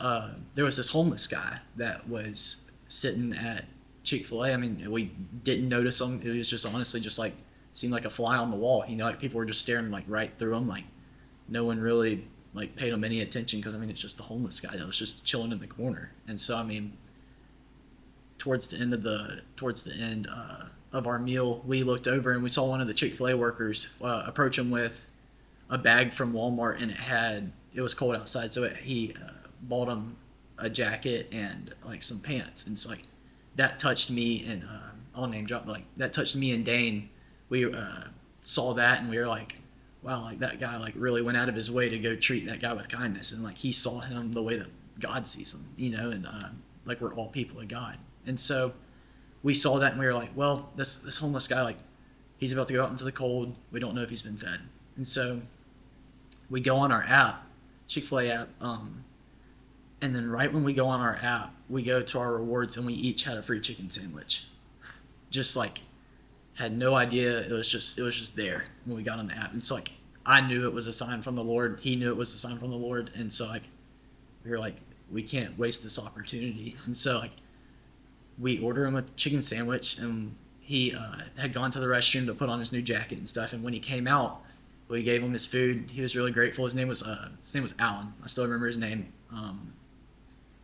there was this homeless guy that was sitting at Chick-fil-A. I mean, we didn't notice him. It was just honestly just like seemed like a fly on the wall. Like people were just staring like right through him. Like no one really like paid him any attention because I mean it's just the homeless guy that was just chilling in the corner. And so I mean, towards the end of our meal, we looked over and we saw one of the Chick-fil-A workers approach him with a bag from Walmart, and it was cold outside, so he bought him a jacket and like some pants. And so like that touched me, and I'll name drop, but like that touched me and Dane. We saw that and we were like, wow, like that guy like really went out of his way to go treat that guy with kindness, and like he saw him the way that God sees him, and like we're all people of God. And so we saw that and we were like, well, this homeless guy, like he's about to go out into the cold. We don't know if he's been fed. And so we go on our app, Chick-fil-A app, and then right when we go on our app, we go to our rewards and we each had a free chicken sandwich. Just like had no idea, it was just there when we got on the app. And so like I knew it was a sign from the Lord, he knew it was a sign from the Lord, and so like we were like, we can't waste this opportunity. And so like we order him a chicken sandwich, and he had gone to the restroom to put on his new jacket and stuff, and when he came out, we gave him his food. He was really grateful. His name was Alan. I still remember his name.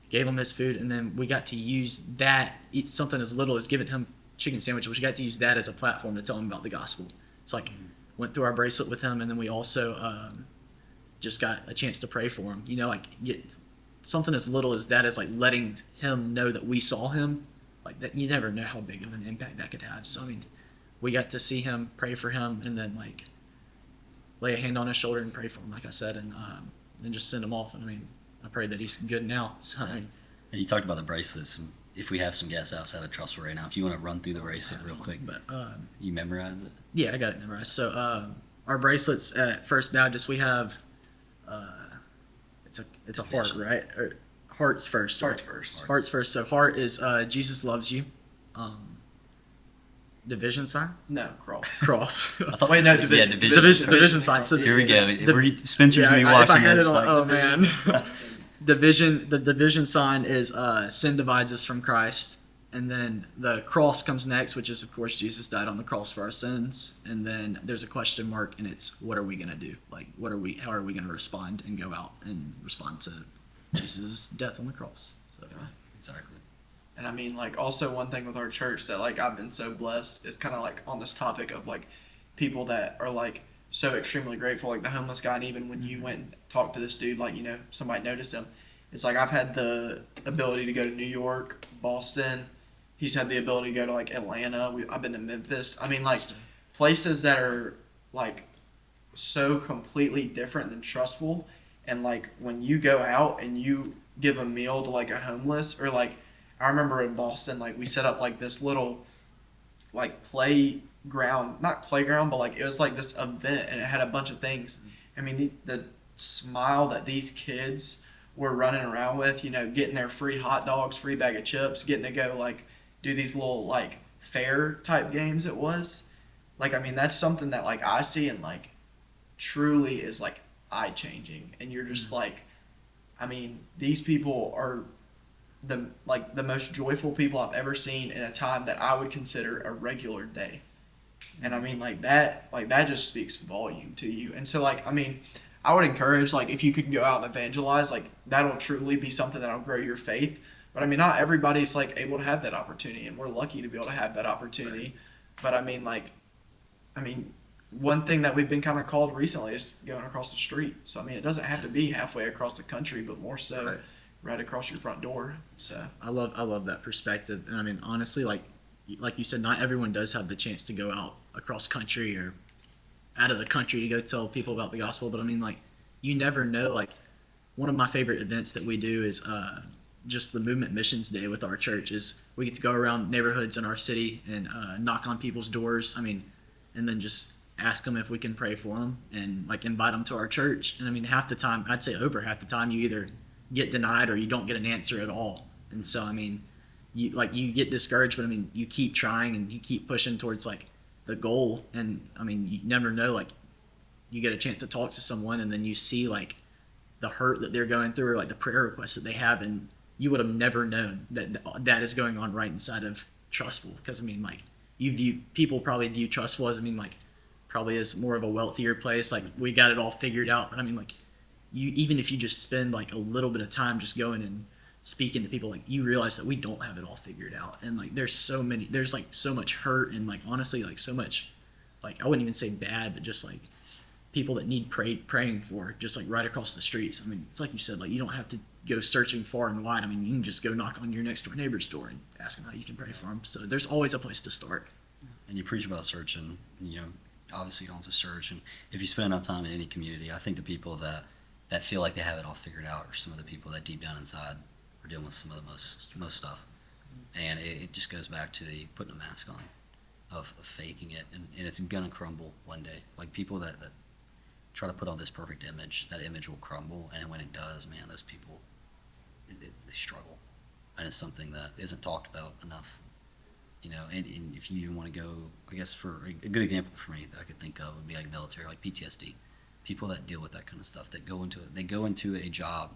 Gave him his food, and then we got to use that, eat something as little as giving him chicken sandwich. We got to use that as a platform to tell him about the gospel. So like went through our bracelet with him, and then we also just got a chance to pray for him. You know, like get something as little as that, as like letting him know that we saw him. Like that, you never know how big of an impact that could have. So I mean, we got to see him, pray for him, and then like lay a hand on his shoulder and pray for him, like I said, and then just send him off. And I mean, I pray that he's good now. So, And you talked about the bracelets. If we have some guests outside of Trustful right now, if you want to run through the bracelet real quick, but you memorize it? yeah, I got it memorized. So our bracelets at First Baptist, we have it's a heart, right? Or hearts first. Right? Hearts first. Hearts first. So heart is Jesus loves you. Division sign. No, cross. Cross. Wait, no, Yeah, division. Division sign. So Here we go. Spencer's yeah, gonna be if I watching had it this. on, Like, oh man. The division sign is sin divides us from Christ, and then the cross comes next, which is of course Jesus died on the cross for our sins, and then there's a question mark, and it's what are we gonna do? Like how are we gonna respond and go out and respond to Jesus' death on the cross? So exactly. And I mean, like, also one thing with our church that, like, I've been so blessed is kind of, like, on this topic of, like, people that are, like, so extremely grateful, like the homeless guy, and even when you went and talked to this dude, like, you know, somebody noticed him. It's like I've had the ability to go to New York, Boston. He's had the ability to go to, like, Atlanta. I've been to Memphis. I mean, like, places that are, like, so completely different than Trustful. And, like, when you go out and you give a meal to, like, a homeless, or, like, I remember in Boston, like, we set up, like, this little, like, playground, not playground, but, like, it was, like, this event, and it had a bunch of things. I mean, the smile that these kids were running around with, you know, getting their free hot dogs, free bag of chips, getting to go, like, do these little, like, fair type games it was. Like, I mean, that's something that, like, I see and, like, truly is, like, eye-changing. And you're just, like, I mean, these people are the most joyful people I've ever seen in a time that I would consider a regular day. And I mean, like that just speaks volume to you. And so, like, I mean, I would encourage, like, if you could go out and evangelize, like, that'll truly be something that'll grow your faith. But I mean, not everybody's, like, able to have that opportunity, and we're lucky to be able to have that opportunity. But I mean, one thing that we've been kind of called recently is going across the street. So I mean, it doesn't have to be halfway across the country, but more so right across your front door. So I love that perspective. And I mean, honestly, like you said, not everyone does have the chance to go out across country or out of the country to go tell people about the gospel. But I mean, like, you never know. Like, one of my favorite events that we do is just the Movement Missions Day with our church. Is we get to go around neighborhoods in our city and knock on people's doors. I mean, and then just ask them if we can pray for them and, like, invite them to our church. And I mean, half the time, I'd say over half the time, you either get denied or you don't get an answer at all. And so, I mean, you get discouraged, but I mean, you keep trying and you keep pushing towards, like, the goal. And I mean, you never know, like, you get a chance to talk to someone and then you see, like, the hurt that they're going through, or, like, the prayer requests that they have, and you would have never known that is going on right inside of Trustful. Because I mean, like, people probably view Trustful as, I mean, like, probably as more of a wealthier place, like, we got it all figured out. But I mean, like, even if you just spend, like, a little bit of time just going and speaking to people, like, you realize that we don't have it all figured out. And, like, there's like so much hurt, and, like, honestly, like, so much, like, I wouldn't even say bad, but just, like, people that need praying for, just, like, right across the streets. I mean, it's like you said, like, you don't have to go searching far and wide. I mean, you can just go knock on your next door neighbor's door and ask them how you can pray for them. So there's always a place to start. And you preach about searching, you know, obviously you don't have to search. And if you spend enough time in any community, I think the people that feel like they have it all figured out are some of the people that deep down inside are dealing with some of the most stuff. And it just goes back to the putting a mask on, of faking it, and it's gonna crumble one day. Like, people that try to put on this perfect image, that image will crumble, and when it does, man, those people, they struggle. And it's something that isn't talked about enough. And if you even want to go, I guess for a good example for me that I could think of would be like military, like PTSD. People that deal with that kind of stuff, that go into it, they go into a job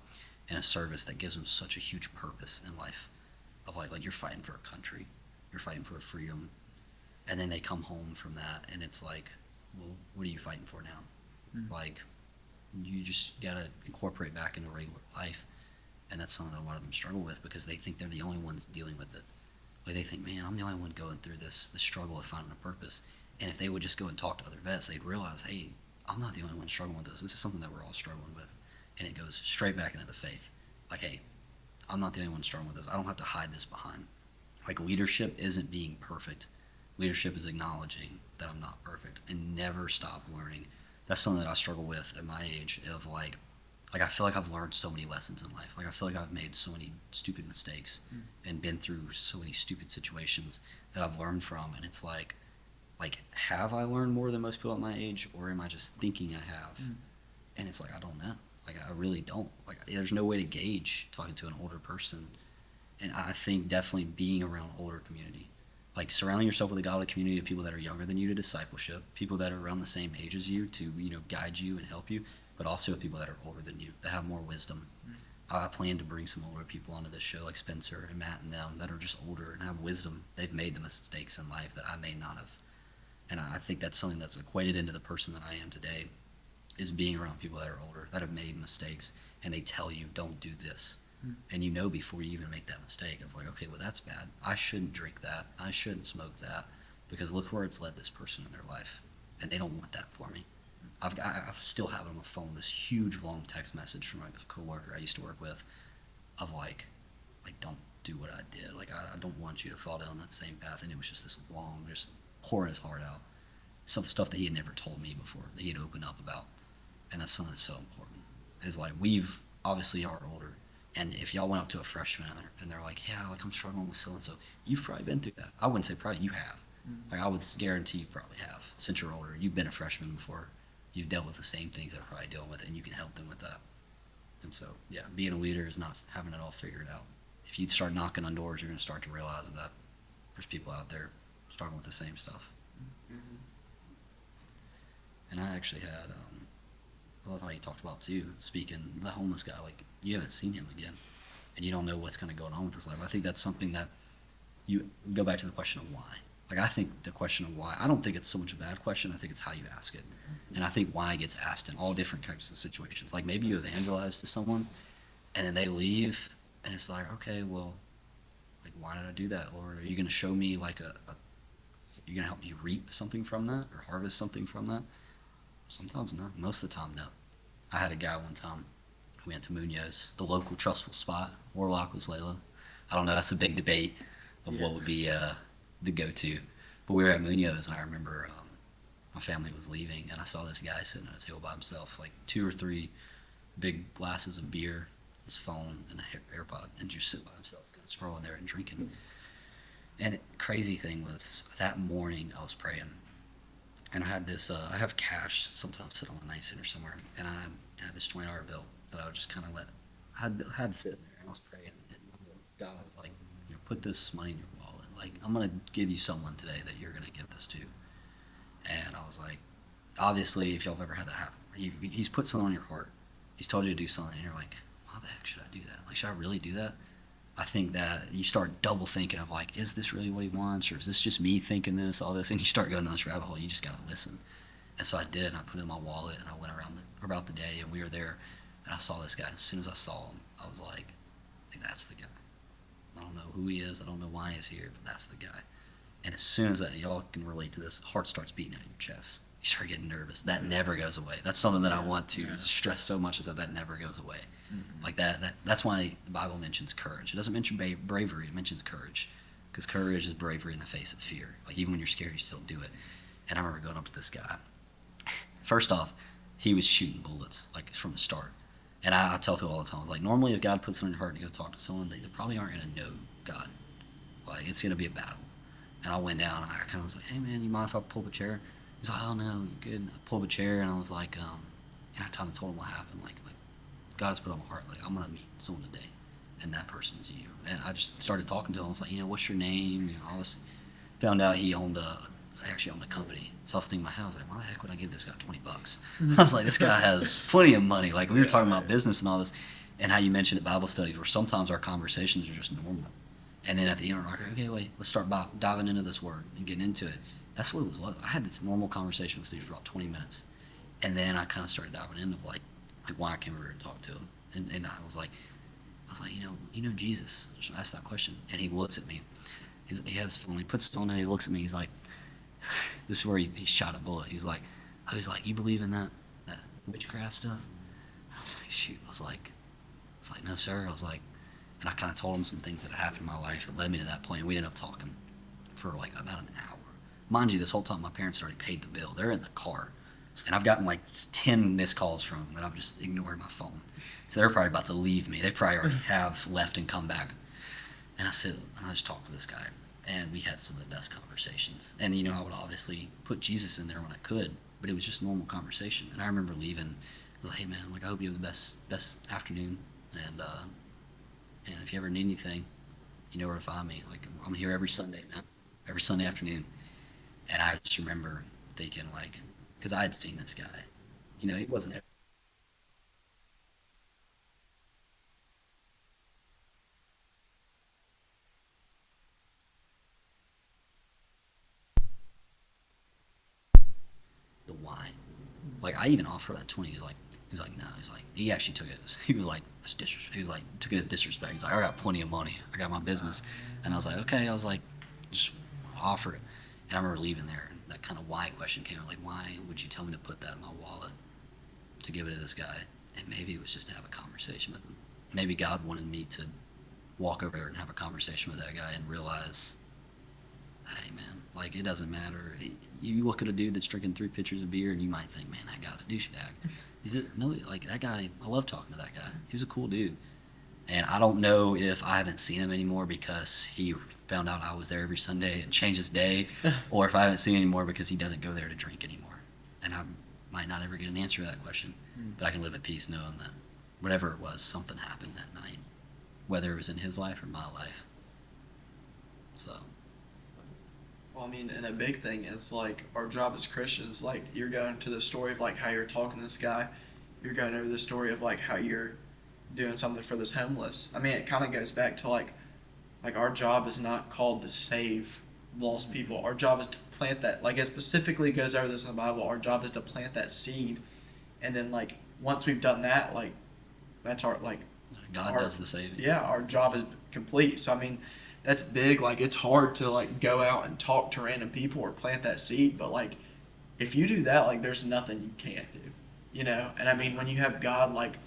and a service that gives them such a huge purpose in life, of like you're fighting for a country, you're fighting for a freedom, and then they come home from that, and it's like, well, what are you fighting for now? Like, you just gotta incorporate back into regular life, and that's something that a lot of them struggle with because they think they're the only ones dealing with it. Like they think, man, I'm the only one going through this struggle of finding a purpose. And if they would just go and talk to other vets, they'd realize, hey, I'm not the only one struggling with this. This is something that we're all struggling with. And it goes straight back into the faith. Like, hey, I'm not the only one struggling with this. I don't have to hide this behind. Like, leadership isn't being perfect. Leadership is acknowledging that I'm not perfect and never stop learning. That's something that I struggle with at my age of like I feel like I've learned so many lessons in life. Like I feel like I've made so many stupid mistakes and been through so many stupid situations that I've learned from. And it's like have I learned more than most people at my age, or am I just thinking I have? And it's like, I don't know. Like I really don't. Like there's no way to gauge talking to an older person. And I think definitely being around older community, like surrounding yourself with a godly community of people that are younger than you to discipleship, people that are around the same age as you to, guide you and help you, but also people that are older than you, that have more wisdom. I plan to bring some older people onto this show, like Spencer and Matt and them, that are just older and have wisdom. They've made the mistakes in life that I may not have. And I think that's something that's equated into the person that I am today, is being around people that are older, that have made mistakes, and they tell you, don't do this. And before you even make that mistake of like, okay, well, that's bad. I shouldn't drink that. I shouldn't smoke that, because look where it's led this person in their life. And they don't want that for me. I still have it on my phone, this huge long text message from a coworker I used to work with of like don't do what I did. Like I don't want you to fall down that same path. And it was just this long, just pouring his heart out. Some stuff that he had never told me before, that he had opened up about. And that's something that's so important. Is like we've obviously are older. And if y'all went up to a freshman and they're like, yeah, like I'm struggling with so-and-so, you've probably been through that. I wouldn't say probably, you have. Like I would guarantee you probably have. Since you're older, you've been a freshman before. You've dealt with the same things they're probably dealing with, and you can help them with that. And so, yeah, being a leader is not having it all figured out. If you start knocking on doors, you're going to start to realize that there's people out there struggling with the same stuff. And I actually had, I love how you talked about too, speaking, the homeless guy, like you haven't seen him again, and you don't know what's kind of going on with his life. I think that's something that you go back to the question of why. Like I think the question of why, I don't think it's so much a bad question, I think it's how you ask it. And I think why gets asked in all different types of situations. Like maybe you evangelize to someone, and then they leave, and it's like, okay, well, like why did I do that, Lord? Are you going to show me like you're going to help me reap something from that, or harvest something from that? Sometimes no. Most of the time, no. I had a guy one time who went to Munoz, the local trustful spot. Warlock was Layla. I don't know, that's a big debate of what would be the go-to. But we were at Munoz, and I remember my family was leaving, and I saw this guy sitting at a table by himself, like 2 or 3 big glasses of beer, his phone, and an AirPod, and just sit by himself, kind of scrolling there and drinking. And crazy thing was, that morning I was praying, and I had this, I have cash sometimes sit on a nice center somewhere, and I had this $20 bill that I would just kind of I had sitting there, and I was praying, and God was like, put this money in your wallet. Like, I'm going to give you someone today that you're going to give this to. And I was like, obviously, if y'all have ever had that happen, he's put something on your heart. He's told you to do something, and you're like, why the heck should I do that? Like, should I really do that? I think that you start double thinking of like, is this really what he wants, or is this just me thinking this, all this? And you start going down this rabbit hole. You just got to listen. And so I did, and I put it in my wallet, and I went around about the day, and we were there, and I saw this guy. As soon as I saw him, I was like, hey, that's the guy. I don't know who he is. I don't know why he's here, but that's the guy. And as soon as that, y'all can relate to this, heart starts beating out your chest. You start getting nervous. That never goes away. That's something that I want to stress so much, is that never goes away. Like that's why the Bible mentions courage. It doesn't mention bravery. It mentions courage, because courage is bravery in the face of fear. Like even when you're scared, you still do it. And I remember going up to this guy. First off, he was shooting bullets like from the start. And I tell people all the time, I was like, normally if God puts it on your heart to go talk to someone, they probably aren't going to know God. Like, it's going to be a battle. And I went down, and I kind of was like, hey, man, you mind if I pull up a chair? He's like, oh, no, you're good. I pulled up a chair, and I was like, And I kind of told him what happened. Like God's put on my heart, like, I'm gonna meet someone today, and that person is you. And I just started talking to him. I was like, what's your name? All this. Found out he actually owned a company. So I was thinking in my head, I was like, why the heck would I give this guy $20? I was like, this guy has plenty of money. Like, we were talking about business and all this, and how you mentioned at Bible studies, where sometimes our conversations are just normal. And then at the end, we're like, okay, wait, let's start diving into this word and getting into it. That's what it was like. I had this normal conversation with Steve for about 20 minutes. And then I kind of started diving into like why I came over and talked to him. And I was like, Jesus. I asked that question. And he looks at me. He has his phone. He puts it on and he looks at me. He's like, this is where he shot a bullet. He was like, you believe in that witchcraft stuff? I was like, shoot. I was like, no, sir. I was like, and I kind of told him some things that had happened in my life that led me to that point. And we ended up talking for like about an hour. Mind you, this whole time my parents had already paid the bill. They're in the car. And I've gotten like 10 missed calls from them that I've just ignored my phone. So they're probably about to leave me. They probably already have left and come back. And I just talked to this guy. And we had some of the best conversations. And, I would obviously put Jesus in there when I could. But it was just normal conversation. And I remember leaving. I was like, hey, man, like, I hope you have the best afternoon. And if you ever need anything, you know where to find me. Like, I'm here every Sunday, man. Every Sunday afternoon. And I just remember thinking, like, because I had seen this guy. He wasn't. The why. Like, I even offered that 20. He's like, no. He actually took it. He was like, that's disrespect. He was like, took it as disrespect. He's like, I got plenty of money. I got my business. And I was like, okay. I was like, just offer it. And I remember leaving there, and that kind of why question came up. Like, why would you tell me to put that in my wallet to give it to this guy? And maybe it was just to have a conversation with him. Maybe God wanted me to walk over there and have a conversation with that guy and realize, hey, man, like, it doesn't matter. You look at a dude that's drinking 3 pitchers of beer, and you might think, man, that guy's a douchebag. No, like, that guy, I love talking to that guy. He was a cool dude. And I don't know if I haven't seen him anymore because he found out I was there every Sunday and changed his day, or if I haven't seen him anymore because he doesn't go there to drink anymore. And I might not ever get an answer to that question, but I can live at peace knowing that whatever it was, something happened that night, whether it was in his life or my life. So. Well, I mean, and a big thing is, like, our job as Christians, like, you're going to the story of, like, how you're talking to this guy. You're going over the story of, like, how you're doing something for this homeless. I mean, it kind of goes back to, like our job is not called to save lost people. Our job is to plant that. Like, it specifically goes over this in the Bible. Our job is to plant that seed. And then, like, once we've done that, like, that's our, like... God does the saving. Yeah, our job is complete. So, I mean, that's big. Like, it's hard to, like, go out and talk to random people or plant that seed. But, like, if you do that, like, there's nothing you can't do. And, I mean, when you have God, like,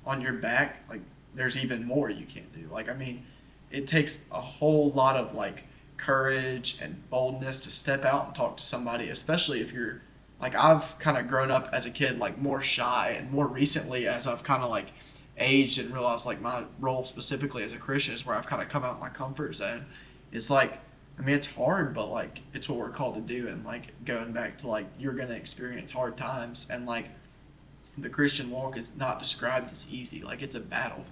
on your back, like, there's even more you can't do. Like, I mean, it takes a whole lot of, like, courage and boldness to step out and talk to somebody, especially if you're, like, I've kind of grown up as a kid, like, more shy, and more recently as I've kind of, like, aged and realized, like, my role specifically as a Christian is where I've kind of come out of my comfort zone. It's like, I mean, it's hard, but, like, it's what we're called to do. And, like, going back to, like, you're going to experience hard times, and, like, the Christian walk is not described as easy. Like, it's a battle.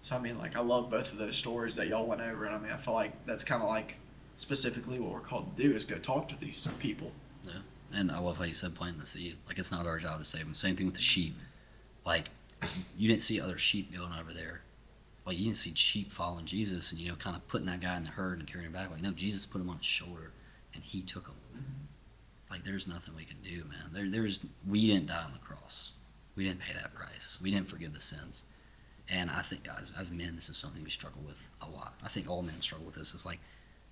So, I mean, like, I love both of those stories that y'all went over. And, I mean, I feel like that's kind of, like, specifically what we're called to do is go talk to these people. Yeah. And I love how you said planting the seed. Like, it's not our job to save them. Same thing with the sheep. Like, you didn't see other sheep going over there. Like, you didn't see sheep following Jesus and, kind of putting that guy in the herd and carrying him back. Like, no, Jesus put him on his shoulder, and he took him. Mm-hmm. Like, there's nothing we can do, man. We didn't die on the cross. We didn't pay that price. We didn't forgive the sins. And I think as men, this is something we struggle with a lot. I think all men struggle with this. It's like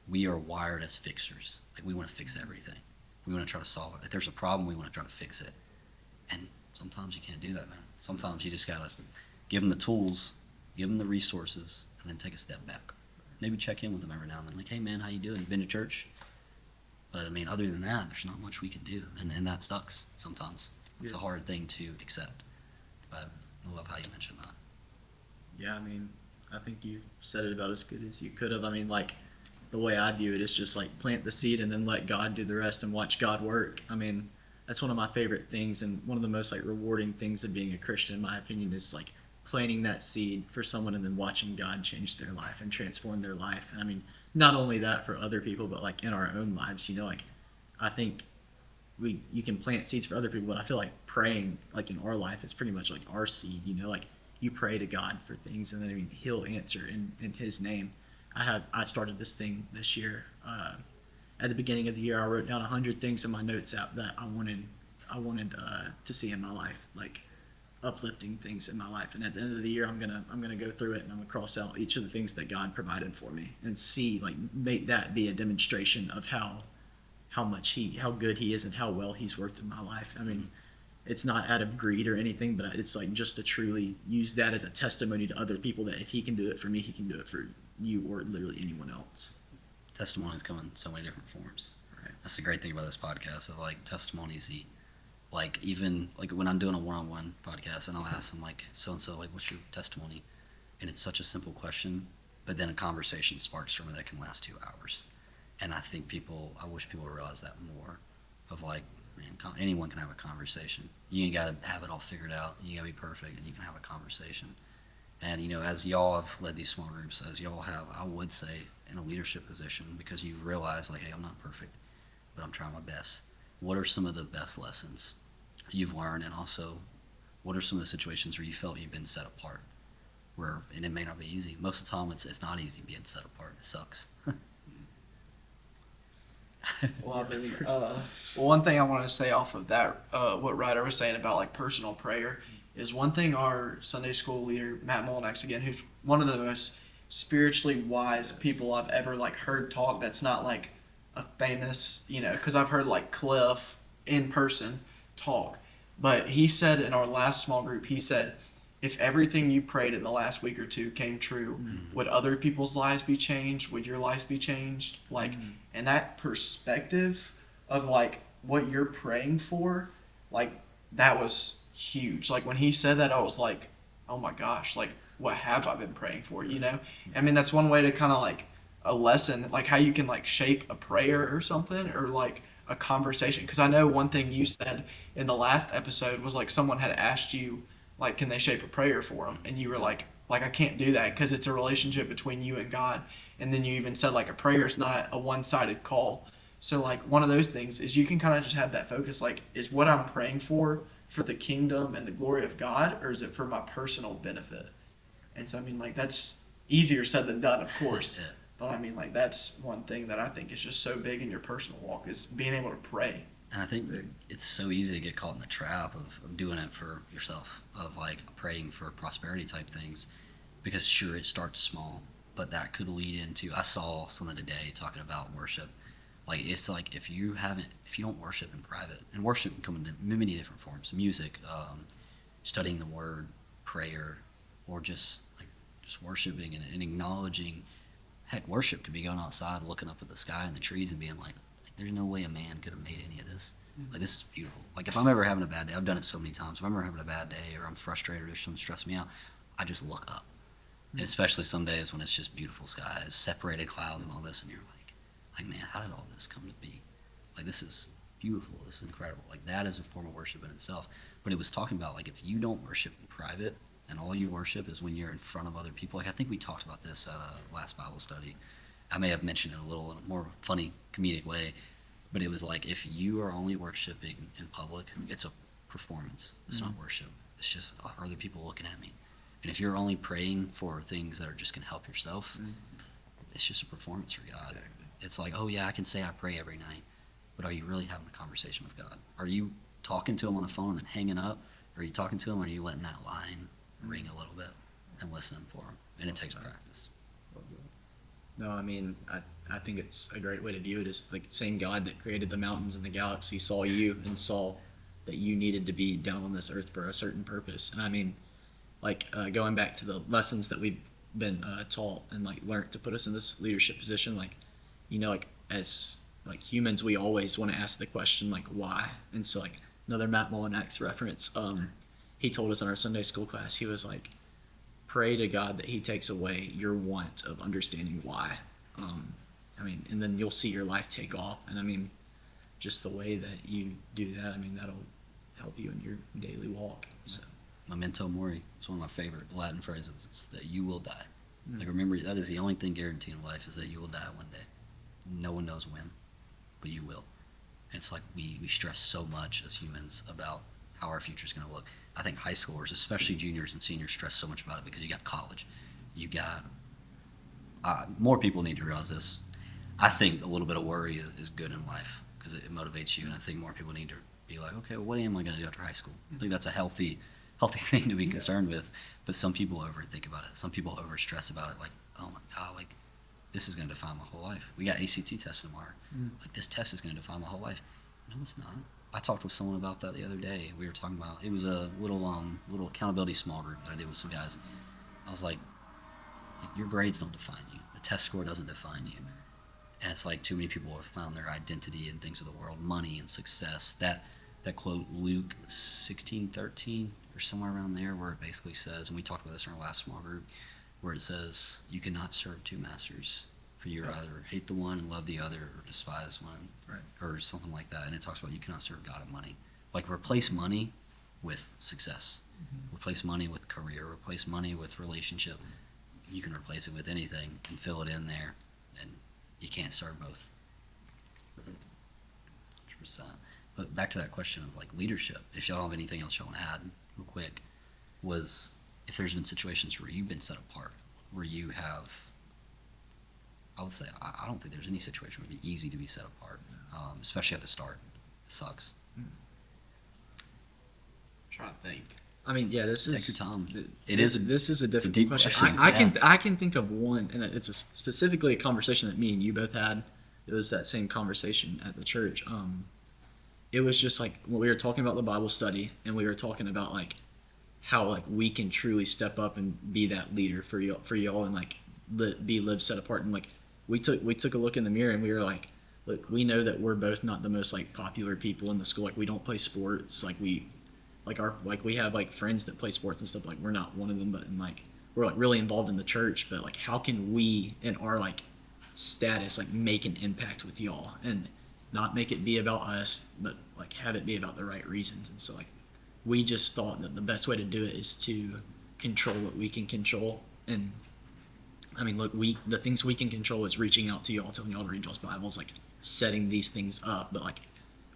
we are wired as fixers. Like, we want to fix everything. We want to try to solve it. If there's a problem, we want to try to fix it. And sometimes you can't do that, man. Sometimes you just got to give them the tools, give them the resources, and then take a step back. Maybe check in with them every now and then. Like, hey, man, how you doing? You been to church? But, I mean, other than that, there's not much we can do. And that sucks sometimes. It's a hard thing to accept. But I love how you mentioned that. Yeah, I mean, I think you said it about as good as you could have. I mean, like, the way I view it is just, like, plant the seed and then let God do the rest and watch God work. I mean, that's one of my favorite things, and one of the most like rewarding things of being a Christian, in my opinion, is like planting that seed for someone and then watching God change their life and transform their life. And I mean, not only that for other people, but like in our own lives, you know, like I think you can plant seeds for other people, but I feel like praying like in our life is pretty much like our seed, you know, like you pray to God for things, and then I mean He'll answer in His name. I started this thing this year. At the beginning of the year, I wrote down 100 things in my notes app that I wanted to see in my life, like uplifting things in my life. And at the end of the year, I'm gonna go through it, and I'm gonna cross out each of the things that God provided for me, and see, like, make that be a demonstration of how good He is and how well He's worked in my life. I mean, it's not out of greed or anything, but it's like just to truly use that as a testimony to other people that if He can do it for me, He can do it for you or literally anyone else. Testimonies come in so many different forms. Right. That's the great thing about this podcast. Of like testimonies, like even like when I'm doing a one-on-one podcast, and I'll ask them like so and so, like, what's your testimony? And it's such a simple question, but then a conversation sparks from it that can last 2 hours. And I wish people would realize that more. Of like, man, anyone can have a conversation. You ain't got to have it all figured out. You got to be perfect, and you can have a conversation. And, you know, as y'all have led these small groups, as y'all have, I would say, in a leadership position, because you've realized, like, hey, I'm not perfect, but I'm trying my best. What are some of the best lessons you've learned? And also, what are some of the situations where you felt you've been set apart? And it may not be easy. Most of the time, it's not easy being set apart. It sucks. Well, I mean, one thing I want to say off of that, what Ryder was saying about like personal prayer, is one thing our Sunday school leader, Matt Molinax, again, who's one of the most spiritually wise people I've ever like heard talk. That's not like a famous, you know, because I've heard like Cliff in person talk, but he said in our last small group, he said, if everything you prayed in the last week or two came true, would other people's lives be changed? Would your lives be changed? Like, and that perspective of like what you're praying for, like that was huge. Like when he said that, I was like, oh my gosh, like what have I been praying for, you know? I mean, that's one way to kind of like a lesson, like how you can like shape a prayer or something, or like a conversation. Because I know one thing you said in the last episode was like someone had asked you, like, can they shape a prayer for them? And you were like I can't do that because it's a relationship between you and God. And then you even said like a prayer is not a one-sided call. So like one of those things is you can kind of just have that focus, like, is what I'm praying for the kingdom and the glory of God, or is it for my personal benefit? And so I mean, like, that's easier said than done, of course. But I mean, like, that's one thing that I think is just so big in your personal walk, is being able to pray. And I think it's so easy to get caught in the trap of doing it for yourself, of like praying for prosperity type things, because sure, it starts small, but that could lead into, I saw something today talking about worship. Like, it's like if you don't worship in private, and worship can come in many different forms: music, studying the word, prayer, or just worshiping and acknowledging. Heck, worship could be going outside, looking up at the sky and the trees, and being like, there's no way a man could have made any of this. Like, this is beautiful. Like, if I'm ever having a bad day, I've done it so many times. If I'm ever having a bad day, or I'm frustrated, or there's something stressing me out, I just look up. And especially some days when it's just beautiful skies, separated clouds, and all this, and you're like, man, how did all this come to be? Like, this is beautiful. This is incredible. Like, that is a form of worship in itself. But it was talking about, like, if you don't worship in private, and all you worship is when you're in front of other people. Like, I think we talked about this last Bible study. I may have mentioned it a little in a more funny, comedic way, but it was like, if you are only worshiping in public, it's a performance. It's not worship. It's just, are there people looking at me? And if you're only praying for things that are just going to help yourself, it's just a performance for God. Exactly. It's like, oh yeah, I can say I pray every night, but are you really having a conversation with God? Are you talking to Him on the phone and then hanging up? Or are you talking to Him, or are you letting that line ring a little bit and listening for Him? And it takes practice. No, I mean, I think it's a great way to view it. Is the same God that created the mountains and the galaxy saw you and saw that you needed to be down on this earth for a certain purpose. And I mean, like, going back to the lessons that we've been taught and like learned to put us in this leadership position, like, you know, like as like humans, we always want to ask the question like, why? And so like another Matt Molinax reference, he told us in our Sunday school class, he was like, pray to God that He takes away your want of understanding why. I mean, and then you'll see your life take off. And I mean, just the way that you do that, I mean, that'll help you in your daily walk. So. Memento mori. It's one of my favorite Latin phrases. It's that you will die. Like, remember, that is the only thing guaranteed in life, is that you will die one day. No one knows when, but you will. It's like we stress so much as humans about how our future is going to look. I think high schoolers, especially juniors and seniors, stress so much about it because you got college. You got more people need to realize this. I think a little bit of worry is good in life because it motivates you, and I think more people need to be like, okay, well, what am I going to do after high school? I think that's a healthy thing to be concerned with. But some people overthink about it. Some people overstress about it. Like, oh my God, like, this is going to define my whole life. We got ACT tests tomorrow. Like, this test is going to define my whole life. No, it's not. I talked with someone about that the other day. We were talking about, it was a little accountability small group that I did with some guys. I was like, your grades don't define you. The test score doesn't define you. And it's like too many people have found their identity in things of the world, money and success. That quote, Luke 16:13 or somewhere around there, where it basically says, and we talked about this in our last small group, where it says, you cannot serve two masters, for you either hate the one and love the other, or despise one, Right. or something like that. And it talks about you cannot serve God and money. Like, replace money with success. Replace money with career. Replace money with relationship. You can replace it with anything and fill it in there, and you can't serve both. 100%. But back to that question of like leadership, if y'all have anything else y'all want to add real quick, was if there's been situations where you've been set apart, where you have, I would say, I don't think there's any situation where it'd be easy to be set apart, especially at the start. It sucks. I'm trying to think. I mean, yeah, this Take is your time. This is a difficult deep question. question. I can think of one, and it's specifically a conversation that me and you both had. It was that same conversation at the church. It was just like when we were talking about the Bible study, and we were talking about like how like we can truly step up and be that leader for y'all, and like be lived set apart. And like we took a look in the mirror, and we were like, look, we know that we're both not the most like popular people in the school. Like, we don't play sports. Like, we have like friends that play sports and stuff. Like, we're not one of them, but like we're like really involved in the church. But like, how can we in our like status like make an impact with y'all, and not make it be about us, but like have it be about the right reasons? And so like we just thought that the best way to do it is to control what we can control. And I mean, look, the things we can control is reaching out to y'all, telling y'all to read y'all's Bibles, like setting these things up. But like,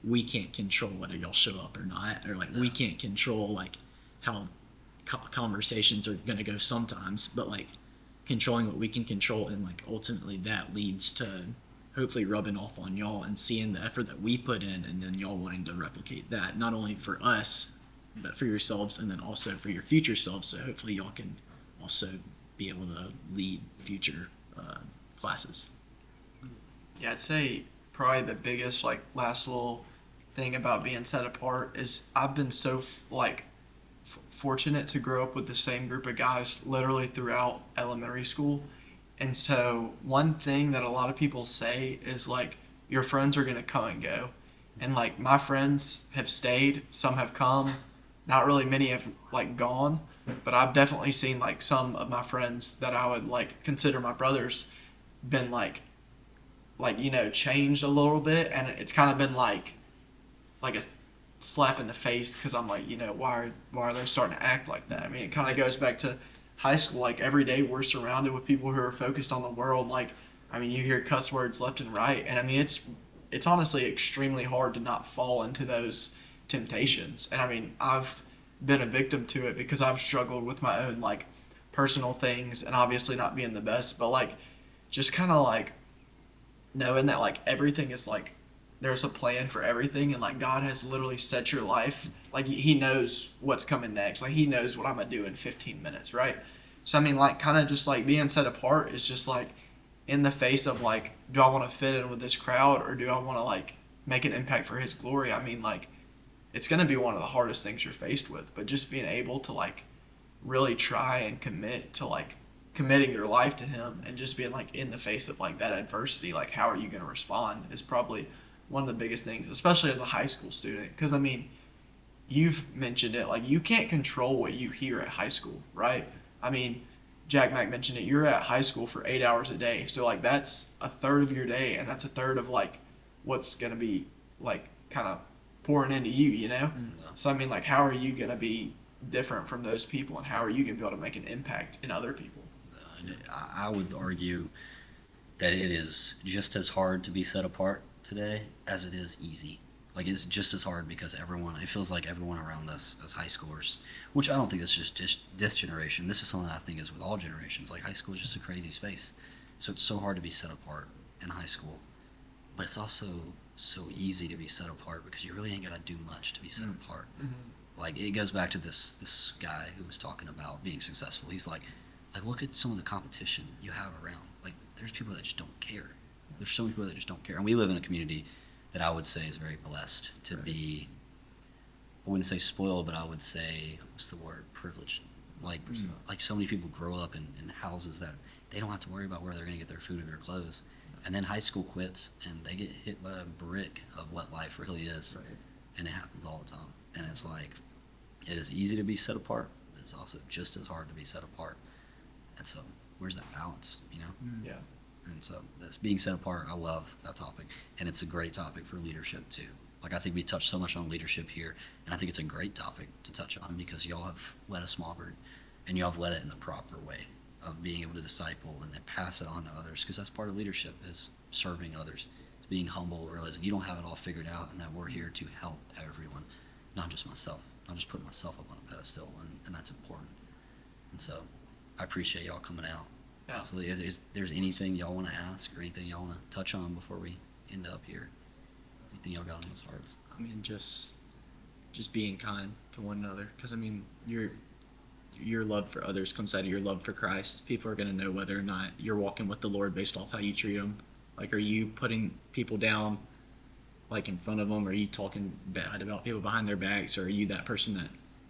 we can't control whether y'all show up or not, or like we can't control like how conversations are gonna go sometimes. But like controlling what we can control, and like ultimately that leads to hopefully rubbing off on y'all and seeing the effort that we put in, and then y'all wanting to replicate that, not only for us but for yourselves, and then also for your future selves. So hopefully y'all can also be able to lead future classes. Yeah, I'd say probably the biggest like last little thing about being set apart is I've been so fortunate to grow up with the same group of guys literally throughout elementary school. And so one thing that a lot of people say is like, your friends are gonna come and go. And like, my friends have stayed, some have come, not really many have like gone, but I've definitely seen like some of my friends that I would like consider my brothers been like you know, changed a little bit. And it's kind of been like a slap in the face, because I'm like, you know, why are they starting to act like that? I mean, it kind of goes back to high school. Like, every day we're surrounded with people who are focused on the world. Like, I mean, you hear cuss words left and right, and I mean, it's honestly extremely hard to not fall into those temptations. And I mean, I've been a victim to it because I've struggled with my own like personal things, and obviously not being the best, but like just kind of like knowing that like everything is like, there's a plan for everything, and like God has literally set your life. Like, he knows what's coming next. Like, he knows what I'm gonna do in 15 minutes, right? So I mean, like, kind of just like being set apart is just like in the face of like, do I want to fit in with this crowd, or do I want to like make an impact for his glory? I mean, like, it's gonna be one of the hardest things you're faced with, but just being able to like really try and commit to like committing your life to him, and just being like in the face of like that adversity, like how are you gonna respond, is probably one of the biggest things, especially as a high school student. Because I mean, you've mentioned it, like, you can't control what you hear at high school, right? I mean, Jack Mack mentioned it, you're at high school for 8 hours a day, so like that's a third of your day, and that's a third of like what's going to be like kind of pouring into you, you know? Yeah. So I mean, like, how are you gonna be different from those people, and how are you gonna be able to make an impact in other people? I would argue that it is just as hard to be set apart today as it is easy. Like, it's just as hard because it feels like everyone around us as high schoolers, which I don't think this is just this generation. This is something I think is with all generations. Like, high school is just a crazy space. So it's so hard to be set apart in high school. But it's also so easy to be set apart because you really ain't got to do much to be set apart. Like, it goes back to this guy who was talking about being successful. He's like, look at some of the competition you have around. Like, there's people that just don't care. There's so many people that just don't care. And we live in a community that I would say is very blessed to be, I wouldn't say spoiled, but I would say, what's the word, privileged. Like so many people grow up in houses that they don't have to worry about where they're going to get their food or their clothes. And then high school quits, and they get hit by a brick of what life really is. Right. And it happens all the time. And it's like, it is easy to be set apart, but it's also just as hard to be set apart. And so, where's that balance, you know? Yeah. And so, that's being set apart. I love that topic. And it's a great topic for leadership, too. Like, I think we touched so much on leadership here, and I think it's a great topic to touch on because y'all have led a small group, and y'all have led it in the proper way of being able to disciple and then pass it on to others, because that's part of leadership is serving others, being humble, realizing you don't have it all figured out, and that we're here to help everyone, not just myself, not just putting myself up on a pedestal, and that's important. And so, I appreciate y'all coming out. Yeah. Absolutely. Is there's anything y'all want to ask or anything y'all want to touch on before we end up here? Anything y'all got on those hearts? I mean, just being kind to one another, because I mean, your love for others comes out of your love for Christ. People are going to know whether or not you're walking with the Lord based off how you treat them. Like, are you putting people down, like, in front of them? Are you talking bad about people behind their backs? Or are you that person that,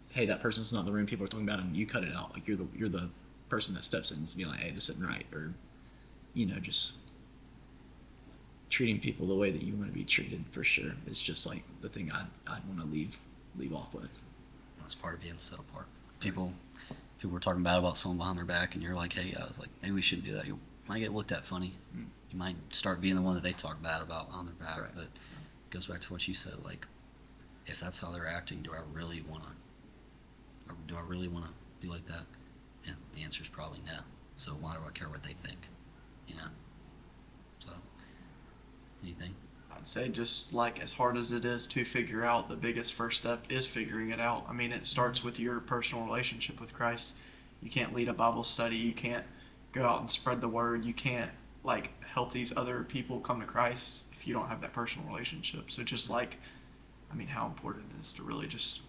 hey, that person's not in the room, people are talking about him, you cut it out? Like, you're the person that steps in and be like, hey, this isn't right. Or, you know, just treating people the way that you want to be treated, for sure. It's just like the thing I'd want to leave off with. That's part of being set apart. People were talking bad about someone behind their back, and you're like, hey, I was like, maybe we shouldn't do that. You might get looked at funny. You might start being the one that they talk bad about behind their back. Right. But it goes back to what you said. Like, if that's how they're acting, do I really want to be like that? And the answer is probably no. So why do I care what they think? You know. So, anything? I'd say just like as hard as it is to figure out, the biggest first step is figuring it out. I mean, it starts with your personal relationship with Christ. You can't lead a Bible study. You can't go out and spread the word. You can't like help these other people come to Christ if you don't have that personal relationship. So just like, I mean, how important it is to really just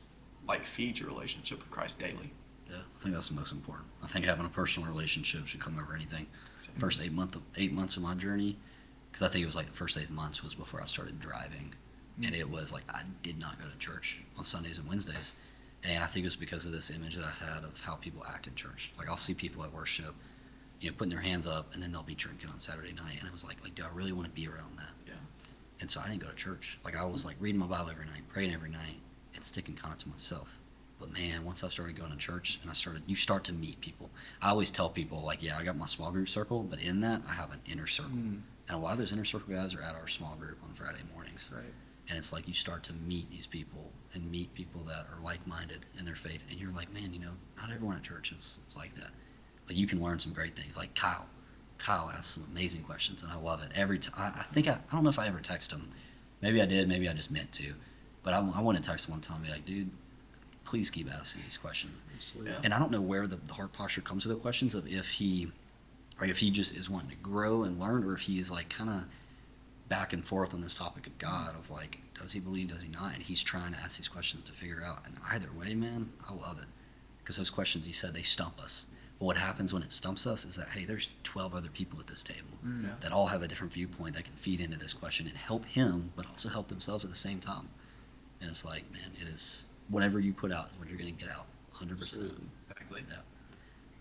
like feed your relationship with Christ daily. Yeah, I think that's the most important. I think having a personal relationship should come over anything. First 8 months of my journey, because I think it was like the first 8 months was before I started driving, and it was like I did not go to church on Sundays and Wednesdays, and I think it was because of this image that I had of how people act in church. Like, I'll see people at worship, you know, putting their hands up, and then they'll be drinking on Saturday night, and I was like, do I really want to be around that? Yeah. And so I didn't go to church. Like, I was like reading my Bible every night, praying every night, and sticking kind of to myself. But man, once I started going to church and you start to meet people. I always tell people, like, yeah, I got my small group circle, but in that I have an inner circle. And a lot of those inner circle guys are at our small group on Friday mornings. Right. And it's like you start to meet these people and meet people that are like-minded in their faith. And you're like, man, you know, not everyone at church is like that. But you can learn some great things. Like Kyle asks some amazing questions, and I love it. Every time, I don't know if I ever text him. Maybe I did, maybe I just meant to. But I wanted to text him one time and be like, dude, please keep asking these questions. Yeah. And I don't know where the heart posture comes to the questions of if he just is wanting to grow and learn, or if he's like kind of back and forth on this topic of God, of like, does he believe, does he not? And he's trying to ask these questions to figure out. And either way, man, I love it. Because those questions, he said, they stump us. But what happens when it stumps us is that, hey, there's 12 other people at this table that all have a different viewpoint that can feed into this question and help him, but also help themselves at the same time. And it's like, man, it is, whatever you put out is what you're going to get out, 100%. Absolutely. Exactly. Yeah.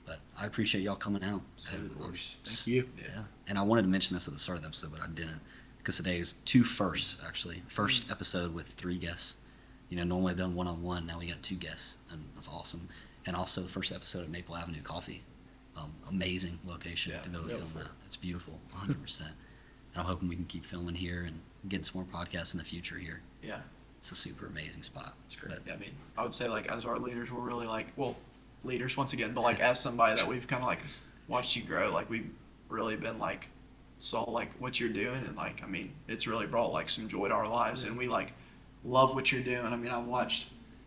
But I appreciate y'all coming out. Absolutely. And, Thank you. Yeah. And I wanted to mention this at the start of the episode, but I didn't. Because today is two firsts, actually. First episode with 3 guests. You know, normally I've done one-on-one. Now we got 2 guests, and that's awesome. And also the first episode of Maple Avenue Coffee. Amazing location to be able to film that. It's beautiful, 100%. And I'm hoping we can keep filming here and get some more podcasts in the future here. Yeah. It's a super amazing spot. It's great. Yeah, I mean, I would say like as our leaders, we're really like, well, leaders once again, but like as somebody that we've kind of like watched you grow, like we've really been like saw like what you're doing, and like I mean, it's really brought like some joy to our lives, and we like love what you're doing. I mean,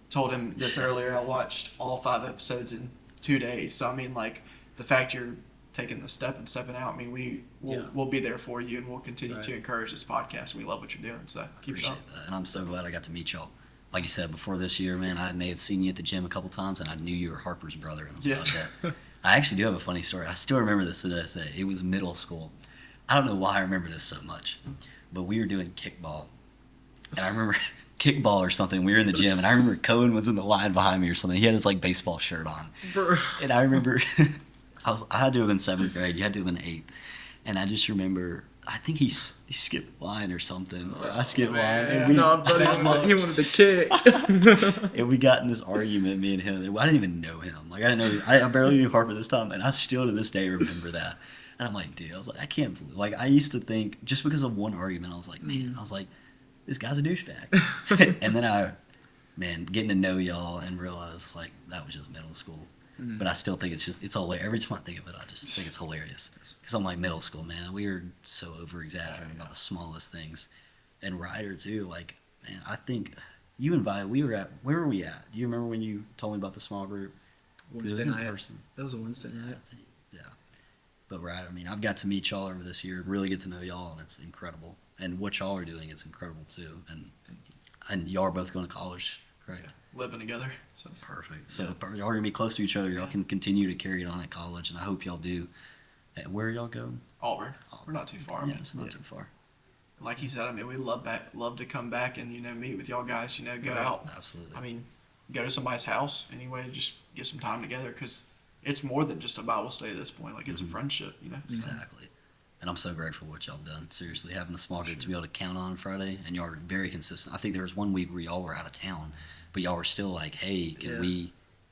told him this earlier. I watched all 5 episodes in 2 days. So I mean, like the fact you're taking the step and stepping out. I mean, we'll be there for you, and we'll continue to encourage this podcast. We love what you're doing, so keep it up. Appreciate that. And I'm so glad I got to meet y'all. Like you said, before this year, man, I may have seen you at the gym a couple times, and I knew you were Harper's brother. And I was about that. I actually do have a funny story. I still remember this to this day. It was middle school. I don't know why I remember this so much, but we were doing kickball. And I remember kickball or something. We were in the gym, and I remember Cohen was in the line behind me or something. He had his like baseball shirt on. And I remember I had to have been 7th grade. You had to have been 8th. And I just remember, I think he skipped line or something. I skipped line. And He wanted to kick. And we got in this argument, me and him. I didn't even know him. Like I barely knew Harper this time, and I still to this day remember that. And I'm like, dude, I was like, I can't believe. Like I used to think just because of one argument, I was like, man, this guy's a douchebag. And then getting to know y'all and realize like that was just middle school. But I still think it's hilarious. Every time I think of it, I just think it's hilarious. Because I'm like, middle school, man, we were so over-exaggerating about the smallest things. And Ryder, too, like, man, I think where were we at? Do you remember when you told me about the small group? Wednesday it was in night. person. That was a Wednesday night. Yeah. But Ryder, I mean, I've got to meet y'all over this year, really get to know y'all, and it's incredible. And what y'all are doing is incredible, too. And y'all are both going to college, correct? Living together. So. Perfect. So y'all are gonna be close to each other. Y'all can continue to carry it on at college, and I hope y'all do. And where y'all go? Auburn. We're not too far. I mean, Yeah, it's not too far. Like he said, I mean, we love to come back and meet with y'all guys. Go out. Absolutely. I mean, go to somebody's house anyway. Just get some time together because it's more than just a Bible study at this point. Like it's a friendship. Exactly. And I'm so grateful for what y'all done. Seriously, having a small group to be able to count on Friday, and y'all are very consistent. I think there was one week where y'all were out of town, but y'all were still like, hey,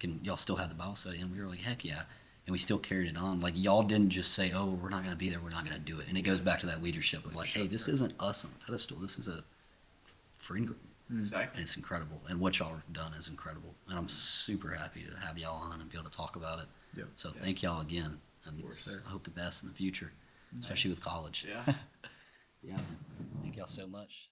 can y'all still have the Bible study? And we were like, heck yeah. And we still carried it on. Like, y'all didn't just say, oh, we're not going to be there, we're not going to do it. And it goes back to that leadership of like, hey, this isn't us on a pedestal. This is a friend group. Exactly. And it's incredible. And what y'all have done is incredible. And I'm super happy to have y'all on and be able to talk about it. Yep. So thank y'all again. And sir. I hope the best in the future, especially with college. Yeah. Yeah. Thank y'all so much.